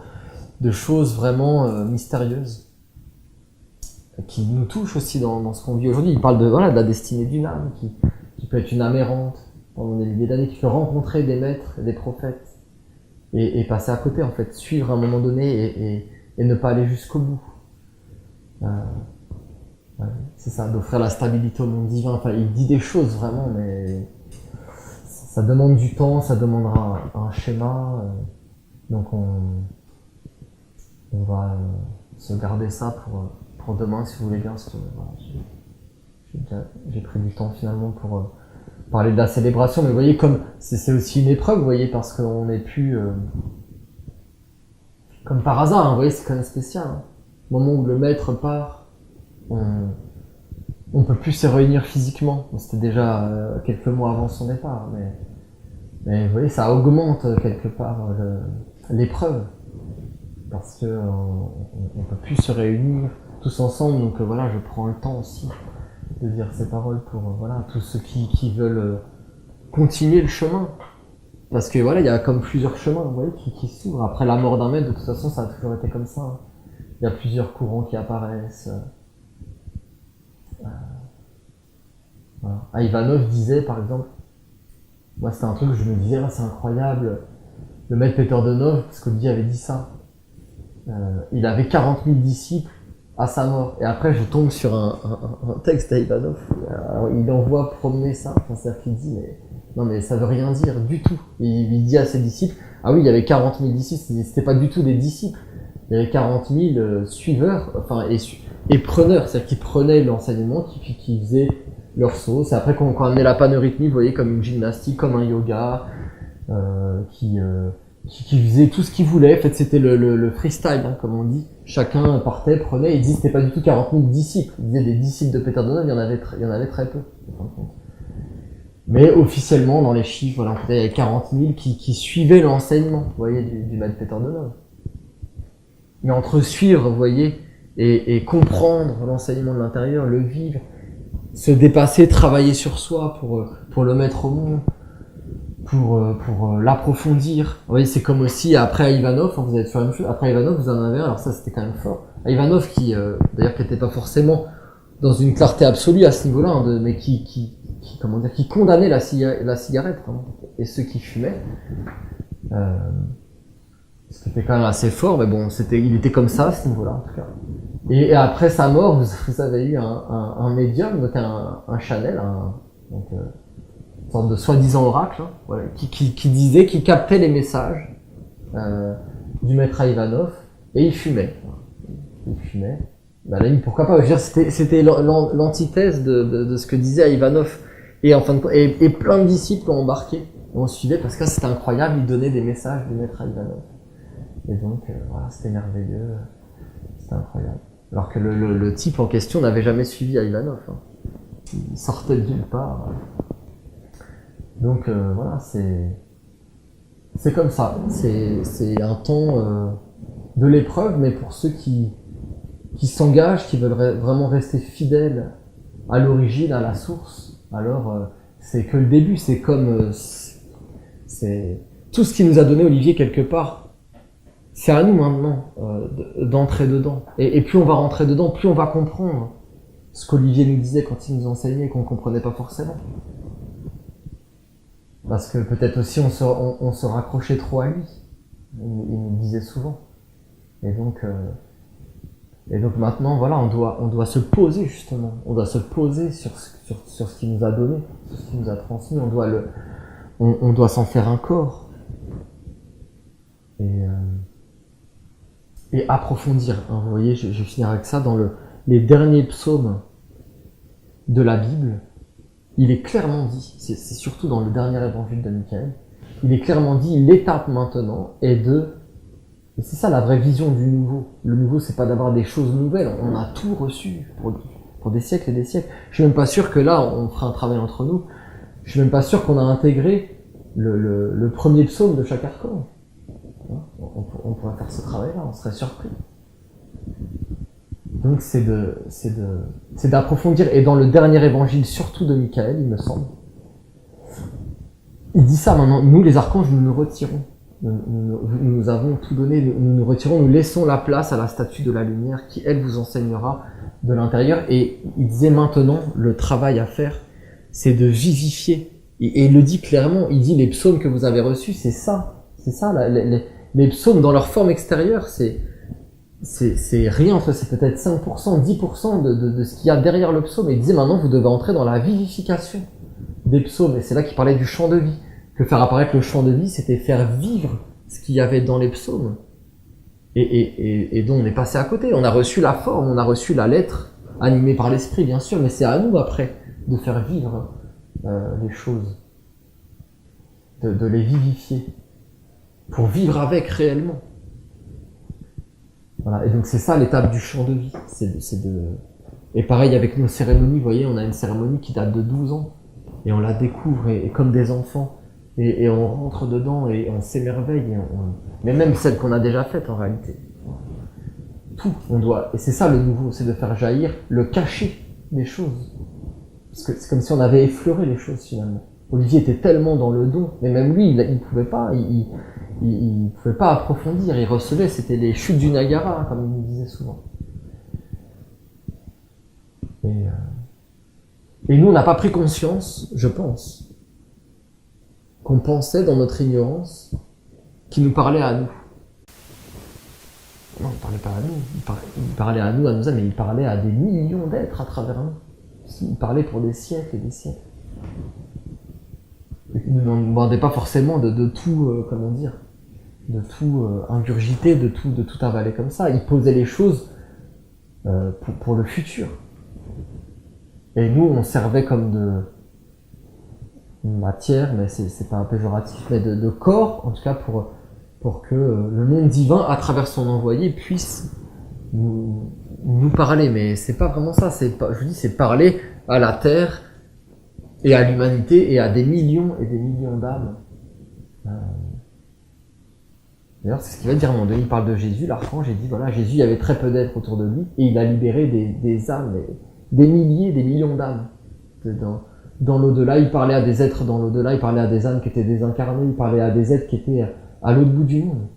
de choses vraiment mystérieuses qui nous touchent aussi dans ce qu'on vit aujourd'hui. Il parle de la destinée d'une âme qui peut être une âme errante pendant des milliers d'années, qui peut rencontrer des maîtres, des prophètes et passer à côté en fait, suivre à un moment donné et ne pas aller jusqu'au bout. C'est ça, d'offrir la stabilité au monde divin. Enfin, il dit des choses vraiment, mais ça demande du temps, ça demandera un schéma. Donc on va se garder ça pour demain, si vous voulez bien, parce que j'ai pris du temps finalement pour parler de la célébration. Mais vous voyez, comme c'est aussi une épreuve, vous voyez, parce qu'on n'est plus comme par hasard. Hein, vous voyez, c'est quand même spécial. Hein. Au moment où le maître part, on peut plus se réunir physiquement. C'était déjà quelques mois avant son départ, mais vous voyez, ça augmente quelque part l'épreuve, parce que on peut plus se réunir tous ensemble. Donc voilà, je prends le temps aussi de dire ces paroles pour tous ceux qui veulent continuer le chemin, parce que voilà, il y a comme plusieurs chemins, vous voyez, qui s'ouvrent après la mort d'un maître. De toute façon, ça a toujours été comme ça. Hein. Il y a plusieurs courants qui apparaissent. Voilà. Ivanov disait, par exemple, moi c'était un truc que je me disais, c'est incroyable, le maître Peter Donov, parce qu'Olivier avait dit ça, il avait 40 000 disciples à sa mort, et après je tombe sur un texte d'Ivanov, alors il envoie promener ça, c'est-à-dire qu'il dit, non mais ça veut rien dire du tout, il dit à ses disciples, ah oui, il y avait 40 000 disciples, c'était pas du tout des disciples, il y avait 40 000 suiveurs, et preneurs, c'est-à-dire qu'ils prenaient l'enseignement, qui faisaient leur saut. C'est après qu'on amenait la paneurythmie, vous voyez, comme une gymnastique, comme un yoga, qui faisait tout ce qu'il voulait. En fait, c'était le freestyle, hein, comme on dit. Chacun partait, prenait, il disait c'était pas du tout 40 000 disciples. Il disait des disciples de Peter Donov, il y en avait très peu. Mais officiellement, dans les chiffres, voilà, il y avait 40 000 qui suivaient l'enseignement, vous voyez, du maître Peter Donov. Mais entre suivre, vous voyez, et comprendre l'enseignement de l'intérieur, le vivre, se dépasser, travailler sur soi pour le mettre au monde, pour l'approfondir. Vous voyez, c'est comme aussi après Ivanov, vous allez faire une chose, après Ivanov, vous en avez un, alors ça c'était quand même fort. Ivanov d'ailleurs qui était pas forcément dans une clarté absolue à ce niveau-là, hein, mais qui condamnait la cigarette, hein, et ceux qui fumaient. C'était quand même assez fort, mais bon, il était comme ça à ce niveau-là, en tout cas. Et après sa mort, vous avez eu un médium, donc un Chanel, une sorte de soi-disant oracle, hein, voilà, qui captait les messages du maître Ivanov, et il fumait. Il fumait. Bah, là, pourquoi pas, je veux dire, c'était l'antithèse de ce que disait Ivanov. Et en fin de compte, et plein de disciples l'ont embarqué, on suivait, parce que c'était incroyable, il donnait des messages du maître Ivanov. Et donc, c'était merveilleux, c'était incroyable. Alors que le type en question n'avait jamais suivi Ivanov. Hein. Il sortait de nulle part. Donc voilà, c'est comme ça. C'est un temps de l'épreuve, mais pour ceux qui s'engagent, qui veulent vraiment rester fidèles à l'origine, à la source, alors c'est que le début. C'est comme c'est tout ce qui nous a donné Olivier quelque part. C'est à nous maintenant d'entrer dedans. Et plus on va rentrer dedans, plus on va comprendre ce qu'Olivier nous disait quand il nous enseignait et qu'on ne comprenait pas forcément. Parce que peut-être aussi on se raccrochait trop à lui. Il nous le disait souvent. Et donc maintenant, voilà, on doit se poser justement. On doit se poser sur ce qu'il nous a donné, sur ce qu'il nous a transmis. On doit s'en faire un corps. Et approfondir. Hein, vous voyez, je vais finir avec ça. Dans les derniers psaumes de la Bible, il est clairement dit, c'est surtout dans le dernier évangile de Michael, il est clairement dit, l'étape maintenant est de... Et c'est ça la vraie vision du nouveau. Le nouveau, c'est pas d'avoir des choses nouvelles, on a tout reçu pour des siècles et des siècles. Je suis même pas sûr que là, on fera un travail entre nous, je suis même pas sûr qu'on a intégré le premier psaume de chaque archange. On pourrait faire ce travail-là, on serait surpris. Donc c'est d'approfondir, et dans le dernier évangile, surtout de Michael, il me semble, il dit ça maintenant, nous les archanges, nous nous retirons. Nous avons tout donné, nous nous retirons, nous laissons la place à la statue de la lumière qui, elle, vous enseignera de l'intérieur. Et il disait maintenant, le travail à faire, c'est de vivifier. Et il le dit clairement, il dit les psaumes que vous avez reçus, c'est ça. Les psaumes dans leur forme extérieure, c'est rien, c'est peut-être 5%, 10% de ce qu'il y a derrière le psaume. Et il disait maintenant, vous devez entrer dans la vivification des psaumes. Et c'est là qu'il parlait du chant de vie. Que faire apparaître le chant de vie, c'était faire vivre ce qu'il y avait dans les psaumes. Et donc on est passé à côté. On a reçu la forme, on a reçu la lettre, animée par l'esprit, bien sûr, mais c'est à nous après de faire vivre les choses, de les vivifier, pour vivre avec réellement. Voilà. Et donc c'est ça l'étape du chant de vie. Et pareil avec nos cérémonies, vous voyez, on a une cérémonie qui date de 12 ans, et on la découvre, et comme des enfants. Et on rentre dedans et on s'émerveille. Mais même celles qu'on a déjà faites en réalité. Tout, on doit. Et c'est ça le nouveau, c'est de faire jaillir le cachet des choses. Parce que c'est comme si on avait effleuré les choses finalement. Olivier était tellement dans le don, mais même lui, il pouvait pas, il pouvait pas approfondir. Il recevait, c'était les chutes du Niagara, comme il nous disait souvent. Et nous, on n'a pas pris conscience, je pense, qu'on pensait dans notre ignorance qu'il nous parlait à nous. Non, il ne parlait pas à nous. Il parlait à nous, à nos âmes, mais il parlait à des millions d'êtres à travers nous. Il parlait pour des siècles et des siècles. Il ne nous demandait pas forcément de tout, de tout ingurgiter, de tout avaler comme ça. Il posait les choses pour le futur. Et nous, on servait comme de matière, mais c'est pas un péjoratif, mais de corps, en tout cas pour que le monde divin, à travers son envoyé, puisse nous parler. Mais c'est pas vraiment ça, je vous dis, c'est parler à la terre et à l'humanité et à des millions et des millions d'âmes. D'ailleurs, c'est ce qu'il va dire à un moment donné, il parle de Jésus, l'archange, il dit, voilà, Jésus, il y avait très peu d'êtres autour de lui, et il a libéré des âmes, des milliers, des millions d'âmes dans l'au-delà. Il parlait à des êtres dans l'au-delà, il parlait à des âmes qui étaient désincarnées, il parlait à des êtres qui étaient à l'autre bout du monde,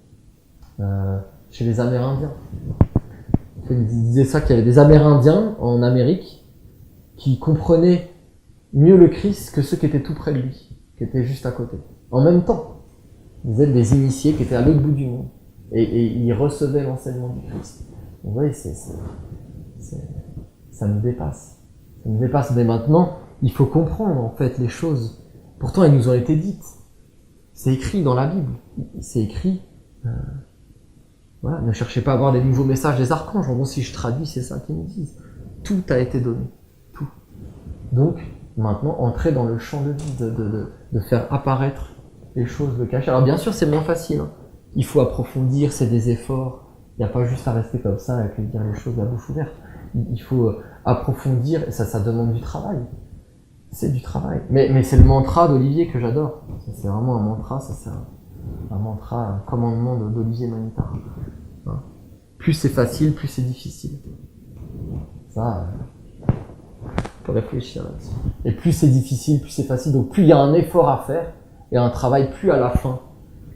chez les Amérindiens. Il disait ça, qu'il y avait des Amérindiens en Amérique qui comprenaient mieux le Christ que ceux qui étaient tout près de lui, qui étaient juste à côté. En même temps, des initiés qui étaient à l'autre bout du monde, et ils recevaient l'enseignement du Christ. Vous voyez, ça nous dépasse. Ça nous dépasse, mais maintenant, il faut comprendre, en fait, les choses. Pourtant, elles nous ont été dites. C'est écrit dans la Bible. C'est écrit, voilà, ne cherchez pas à avoir des nouveaux messages des archanges. En gros, si je traduis, c'est ça qu'ils nous disent. Tout a été donné. Tout. Donc, maintenant, entrer dans le champ de vie, de faire apparaître les choses, le cacher. Alors, bien sûr, c'est moins facile, hein. Il faut approfondir, c'est des efforts. Il n'y a pas juste à rester comme ça et dire les choses la bouche ouverte. Il faut approfondir, et ça demande du travail. C'est du travail. Mais c'est le mantra d'Olivier que j'adore. C'est vraiment un mantra, c'est un mantra, un commandement d'Olivier Manitar. Hein. Plus c'est facile, plus c'est difficile. Ça, faut réfléchir là-dessus. Et plus c'est difficile, plus c'est facile. Donc plus il y a un effort à faire et un travail, plus à la fin,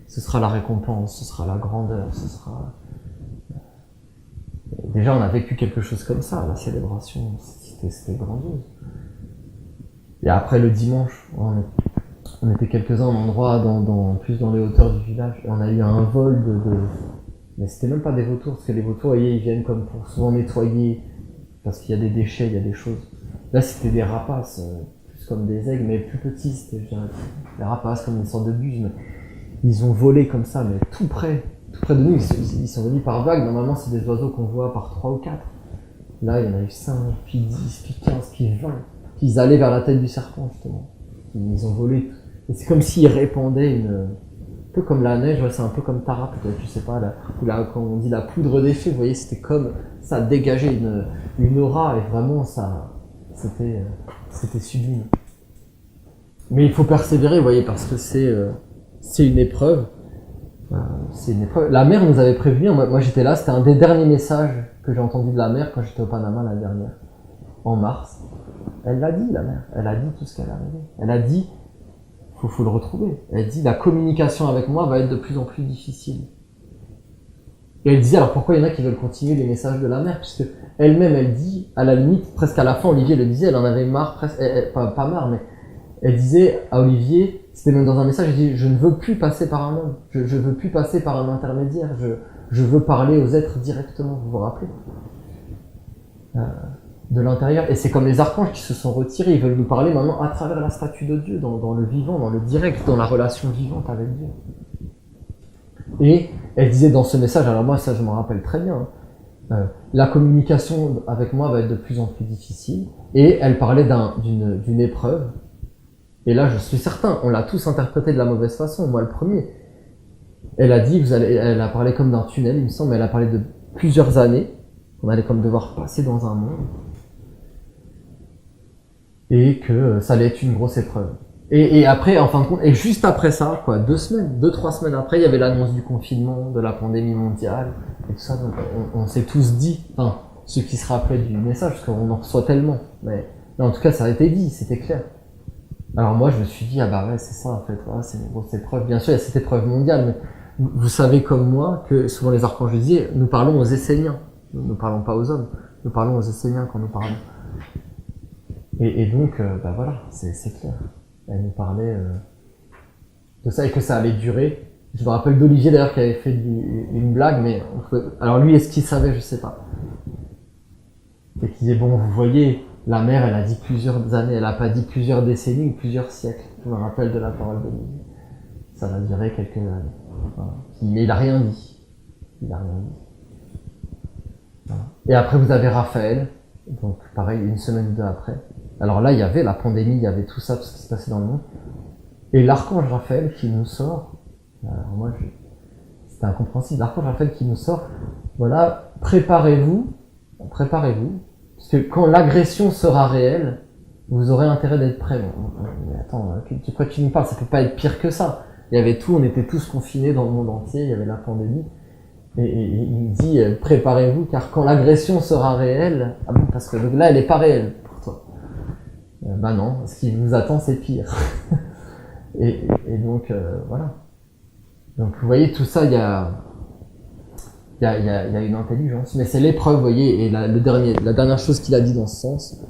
ce sera la récompense, ce sera la grandeur, ce sera... Déjà, on a vécu quelque chose comme ça, la célébration, c'était grandiose. Et après, le dimanche, on était quelques-uns en endroit, plus dans les hauteurs du village, et on a eu un vol mais c'était même pas des vautours, parce que les vautours, vous voyez, ils viennent comme pour souvent nettoyer, parce qu'il y a des déchets, il y a des choses. Là, c'était des rapaces, plus comme des aigles, mais plus petits, c'était, je dirais, des rapaces comme une sorte de buse, mais ils ont volé comme ça, mais tout près de nous, ils sont venus par vagues. Normalement, c'est des oiseaux qu'on voit par 3 ou 4. Là, il y en a eu 5, puis 10, puis 15, puis 20. Puis ils allaient vers la tête du serpent, justement. Ils ont volé Et c'est comme s'il répandait un peu comme la neige, ouais, c'est un peu comme Tara, peut-être, je sais pas, quand on dit la poudre des fées, vous voyez, c'était comme, ça dégageait une aura, et vraiment, c'était sublime. Mais il faut persévérer, vous voyez, parce que c'est une épreuve. C'est une épreuve. La mère nous avait prévenu, moi j'étais là, c'était un des derniers messages que j'ai entendu de la mère quand j'étais au Panama la dernière, en mars. Elle l'a dit, la mère, elle a dit tout ce qu'elle avait. Elle a dit, faut le retrouver. Elle dit, la communication avec moi va être de plus en plus difficile. Et elle disait, alors pourquoi il y en a qui veulent continuer les messages de la mère, puisque elle-même, elle dit, à la limite, presque à la fin, Olivier le disait, elle en avait marre, presque, pas marre, mais elle disait à Olivier, c'était même dans un message, elle dit, je ne veux plus passer par un homme, je veux plus passer par un intermédiaire, je veux parler aux êtres directement, vous vous rappelez de l'intérieur. Et c'est comme les archanges qui se sont retirés, ils veulent nous parler maintenant à travers la statue de Dieu, dans le vivant, dans le direct, dans la relation vivante avec Dieu. Et elle disait dans ce message, alors moi ça je m'en rappelle très bien, la communication avec moi va être de plus en plus difficile, et elle parlait d'une épreuve. Et là, je suis certain, on l'a tous interprété de la mauvaise façon, moi le premier. Elle a dit, elle a parlé comme d'un tunnel, il me semble, elle a parlé de plusieurs années, qu'on allait comme devoir passer dans un monde, et que ça allait être une grosse épreuve. Et après, en fin de compte, et juste après ça, 2 semaines, 3 semaines après, il y avait l'annonce du confinement, de la pandémie mondiale, et tout ça, donc on s'est tous dit, enfin, ceux qui se rappelaient du message, parce qu'on en reçoit tellement, mais en tout cas, ça a été dit, c'était clair. Alors moi, je me suis dit, ah bah ouais, c'est ça en fait, voilà, c'est une grosse épreuve. Bien sûr, il y a cette épreuve mondiale, mais vous savez comme moi que souvent les archanges disaient, nous parlons aux Esséniens, nous ne parlons pas aux hommes, nous parlons aux Esséniens quand nous parlons. Et donc, bah voilà, c'est clair. Elle nous parlait de ça et que ça allait durer. Je me rappelle d'Olivier d'ailleurs qui avait fait une blague, mais alors lui, est-ce qu'il savait, je sais pas. Et qui disait, bon, vous voyez, la mère, elle a dit plusieurs années, elle a pas dit plusieurs décennies ou plusieurs siècles. Je me rappelle de la parole d'Olivier. Ça va durer quelques années. Voilà. Mais il a rien dit. Il a rien dit. Voilà. Et après, vous avez Raphaël. Donc, pareil, une semaine ou deux après. Alors là, il y avait la pandémie, il y avait tout ça, tout ce qui se passait dans le monde. Et l'archange Raphaël qui nous sort, alors moi, c'était incompréhensible, l'archange Raphaël qui nous sort, voilà, préparez-vous, parce que quand l'agression sera réelle, vous aurez intérêt d'être prêts. Mais attends, de quoi tu nous parles? Ça peut pas être pire que ça. Il y avait tout, on était tous confinés dans le monde entier, il y avait la pandémie. Et il dit, préparez-vous, car quand l'agression sera réelle, ah bon, parce que là, elle est pas réelle pour toi. Bah non, ce qui nous attend, c'est pire. et donc, voilà. Donc, vous voyez, tout ça, il y a une intelligence. Mais c'est l'épreuve, vous voyez, et la dernière chose qu'il a dit dans ce sens,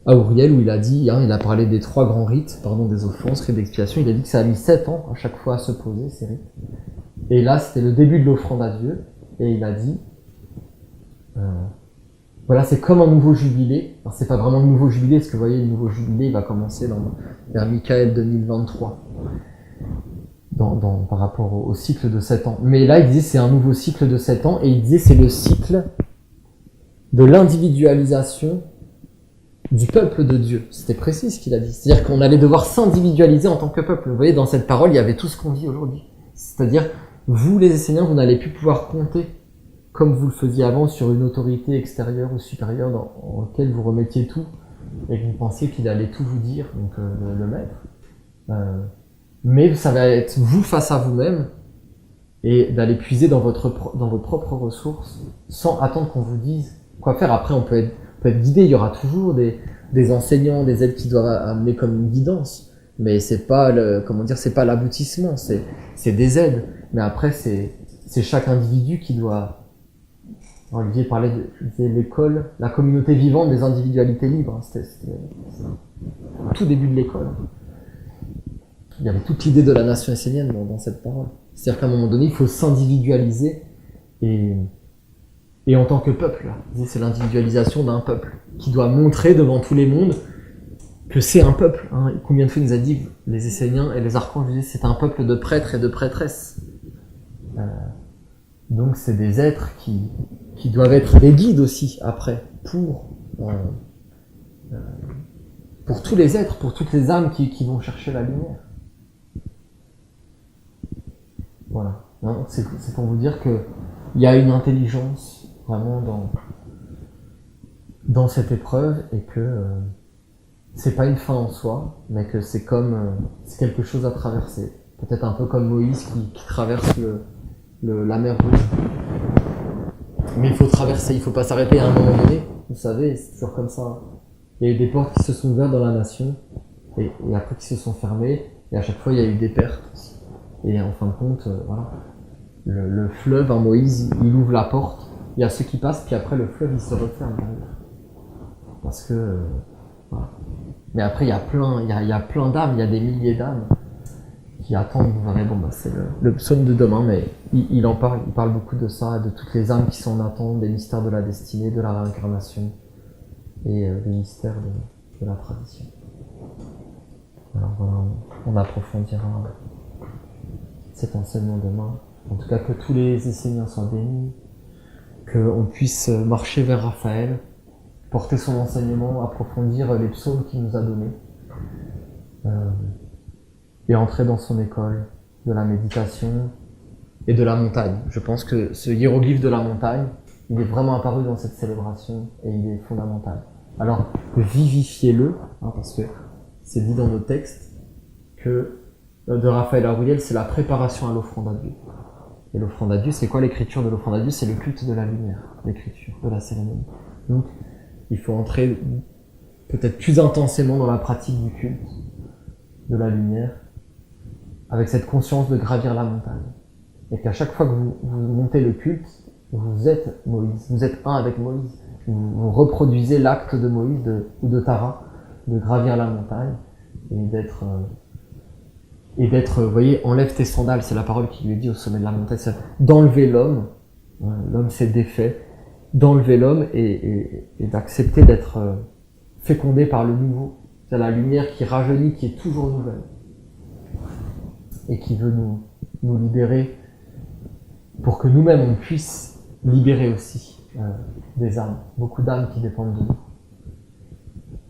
à Auriel, où il a dit, il a parlé des 3 grands rites, des offenses, rites d'expiation, il a dit que ça a mis 7 ans à chaque fois à se poser, ces rites. Et là, c'était le début de l'offrande à Dieu, et il a dit, voilà, c'est comme un nouveau jubilé. Alors, c'est pas vraiment un nouveau jubilé, parce que vous voyez, le nouveau jubilé, il va commencer vers Michael 2023, par rapport au cycle de 7 ans. Mais là, il disait, c'est un nouveau cycle de 7 ans, et il disait, c'est le cycle de l'individualisation du peuple de Dieu. C'était précis ce qu'il a dit. C'est-à-dire qu'on allait devoir s'individualiser en tant que peuple. Vous voyez, dans cette parole, il y avait tout ce qu'on dit aujourd'hui. C'est-à-dire, vous les Esséniens, vous n'allez plus pouvoir compter, comme vous le faisiez avant, sur une autorité extérieure ou supérieure dans laquelle vous remettiez tout, et que vous pensiez qu'il allait tout vous dire, donc le maître. Mais ça va être vous face à vous-même, et d'aller puiser dans vos propres ressources, sans attendre qu'on vous dise quoi faire. Après, on peut être guidé, il y aura toujours des enseignants, des aides qui doivent amener comme une guidance, mais c'est pas c'est pas l'aboutissement, c'est des aides. Mais après, c'est chaque individu qui doit. Olivier parlait de l'école, la communauté vivante des individualités libres. C'était au tout début de l'école. Il y avait toute l'idée de la nation essénienne dans cette parole. C'est-à-dire qu'à un moment donné, il faut s'individualiser et en tant que peuple, c'est l'individualisation d'un peuple qui doit montrer devant tous les mondes que c'est un peuple. Combien de fois il nous a dit, les Esséniens et les archanges, c'est un peuple de prêtres et de prêtresses. Donc c'est des êtres qui doivent être des guides aussi après pour pour tous les êtres, pour toutes les âmes qui vont chercher la lumière. Voilà. Hein, c'est pour vous dire que il y a une intelligence vraiment dans cette épreuve et que c'est pas une fin en soi, mais que c'est c'est quelque chose à traverser. Peut-être un peu comme Moïse qui traverse la mer Rouge. Mais il faut traverser, il faut pas s'arrêter à un moment donné. Vous savez, c'est toujours comme ça. Il y a eu des portes qui se sont ouvertes dans la nation et après qui se sont fermées. Et à chaque fois, il y a eu des pertes aussi. Et en fin de compte, voilà. Le fleuve, hein, Moïse, il ouvre la porte. Il y a ceux qui passent, puis après le fleuve, il se referme. Parce que, voilà. Mais après, il y a plein d'âmes, il y a des milliers d'âmes qui attendent. Vous verrez, bon, bah, c'est le psaume de demain, mais il en parle. Il parle beaucoup de ça, de toutes les âmes qui sont en attente, des mystères de la destinée, de la réincarnation et des mystères de la tradition. Alors voilà, on approfondira cet enseignement demain. En tout cas, que tous les Esséniens soient bénis, qu'on puisse marcher vers Raphaël, porter son enseignement, approfondir les psaumes qu'il nous a donnés, et entrer dans son école de la méditation et de la montagne. Je pense que ce hiéroglyphe de la montagne, il est vraiment apparu dans cette célébration et il est fondamental. Alors, vivifiez-le, hein, parce que c'est dit dans nos textes que de Raphaël Arrouillel, c'est la préparation à l'offrande à Dieu. Et l'offrande à Dieu, c'est quoi l'écriture de l'offrande à Dieu? C'est le culte de la lumière, l'écriture de la cérémonie. Donc, il faut entrer peut-être plus intensément dans la pratique du culte de la lumière, avec cette conscience de gravir la montagne. Et qu'à chaque fois que vous montez le culte, vous êtes Moïse, vous êtes un avec Moïse. Vous reproduisez l'acte de Moïse ou de Tara, de gravir la montagne, et d'être, vous voyez, enlève tes sandales, c'est la parole qui lui est dit au sommet de la montagne, c'est d'enlever l'homme, l'homme s'est défait, d'enlever l'homme et d'accepter d'être fécondé par le nouveau. C'est la lumière qui rajeunit, qui est toujours nouvelle, et qui veut nous libérer pour que nous-mêmes on puisse libérer aussi des âmes, beaucoup d'âmes qui dépendent de nous.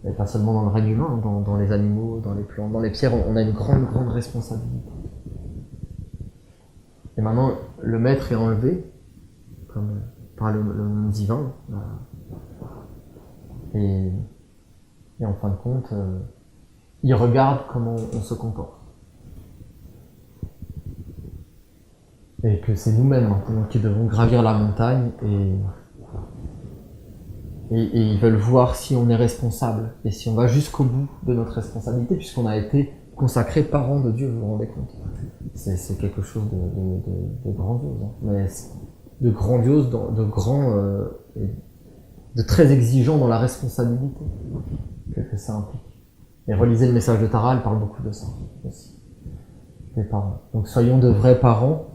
Et pas seulement dans le règne humain, dans les animaux, dans les plantes, dans les pierres, on a une grande responsabilité. Et maintenant, le maître est enlevé comme par le monde divin, et en fin de compte, il regarde comment on se comporte. Et que c'est nous-mêmes maintenant qui devons gravir la montagne et ils veulent voir si on est responsable et si on va jusqu'au bout de notre responsabilité puisqu'on a été consacré parent de Dieu, vous vous rendez compte. C'est quelque chose de grandiose, hein. Mais de grandiose, de grand, de très exigeant dans la responsabilité que ça implique. Et relisez le message de Tara, elle parle beaucoup de ça aussi. Les parents. Donc soyons de vrais parents.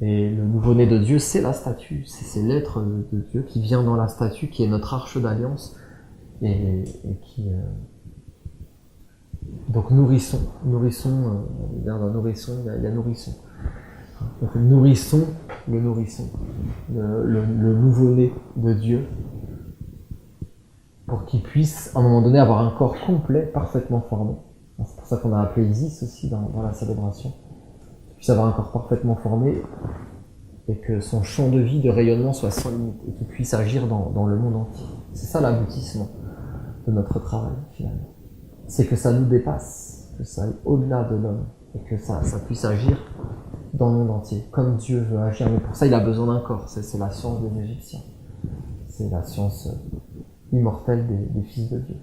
Et le nouveau-né de Dieu, c'est la statue, c'est l'être de Dieu qui vient dans la statue, qui est notre arche d'alliance, et qui... Donc nourrissons, il y a nourrisson. Donc nourrissons le nourrisson, le nouveau-né de Dieu, pour qu'il puisse, à un moment donné, avoir un corps complet, parfaitement formé. C'est pour ça qu'on a appelé Isis aussi dans la célébration. Puisse avoir un corps parfaitement formé et que son champ de vie, de rayonnement soit sans limite et qu'il puisse agir dans le monde entier. C'est ça l'aboutissement de notre travail finalement. C'est que ça nous dépasse, que ça aille au-delà de l'homme et que ça puisse agir dans le monde entier, comme Dieu veut agir. Mais pour ça, il a besoin d'un corps. C'est la science des Égyptiens. C'est la science immortelle des fils de Dieu.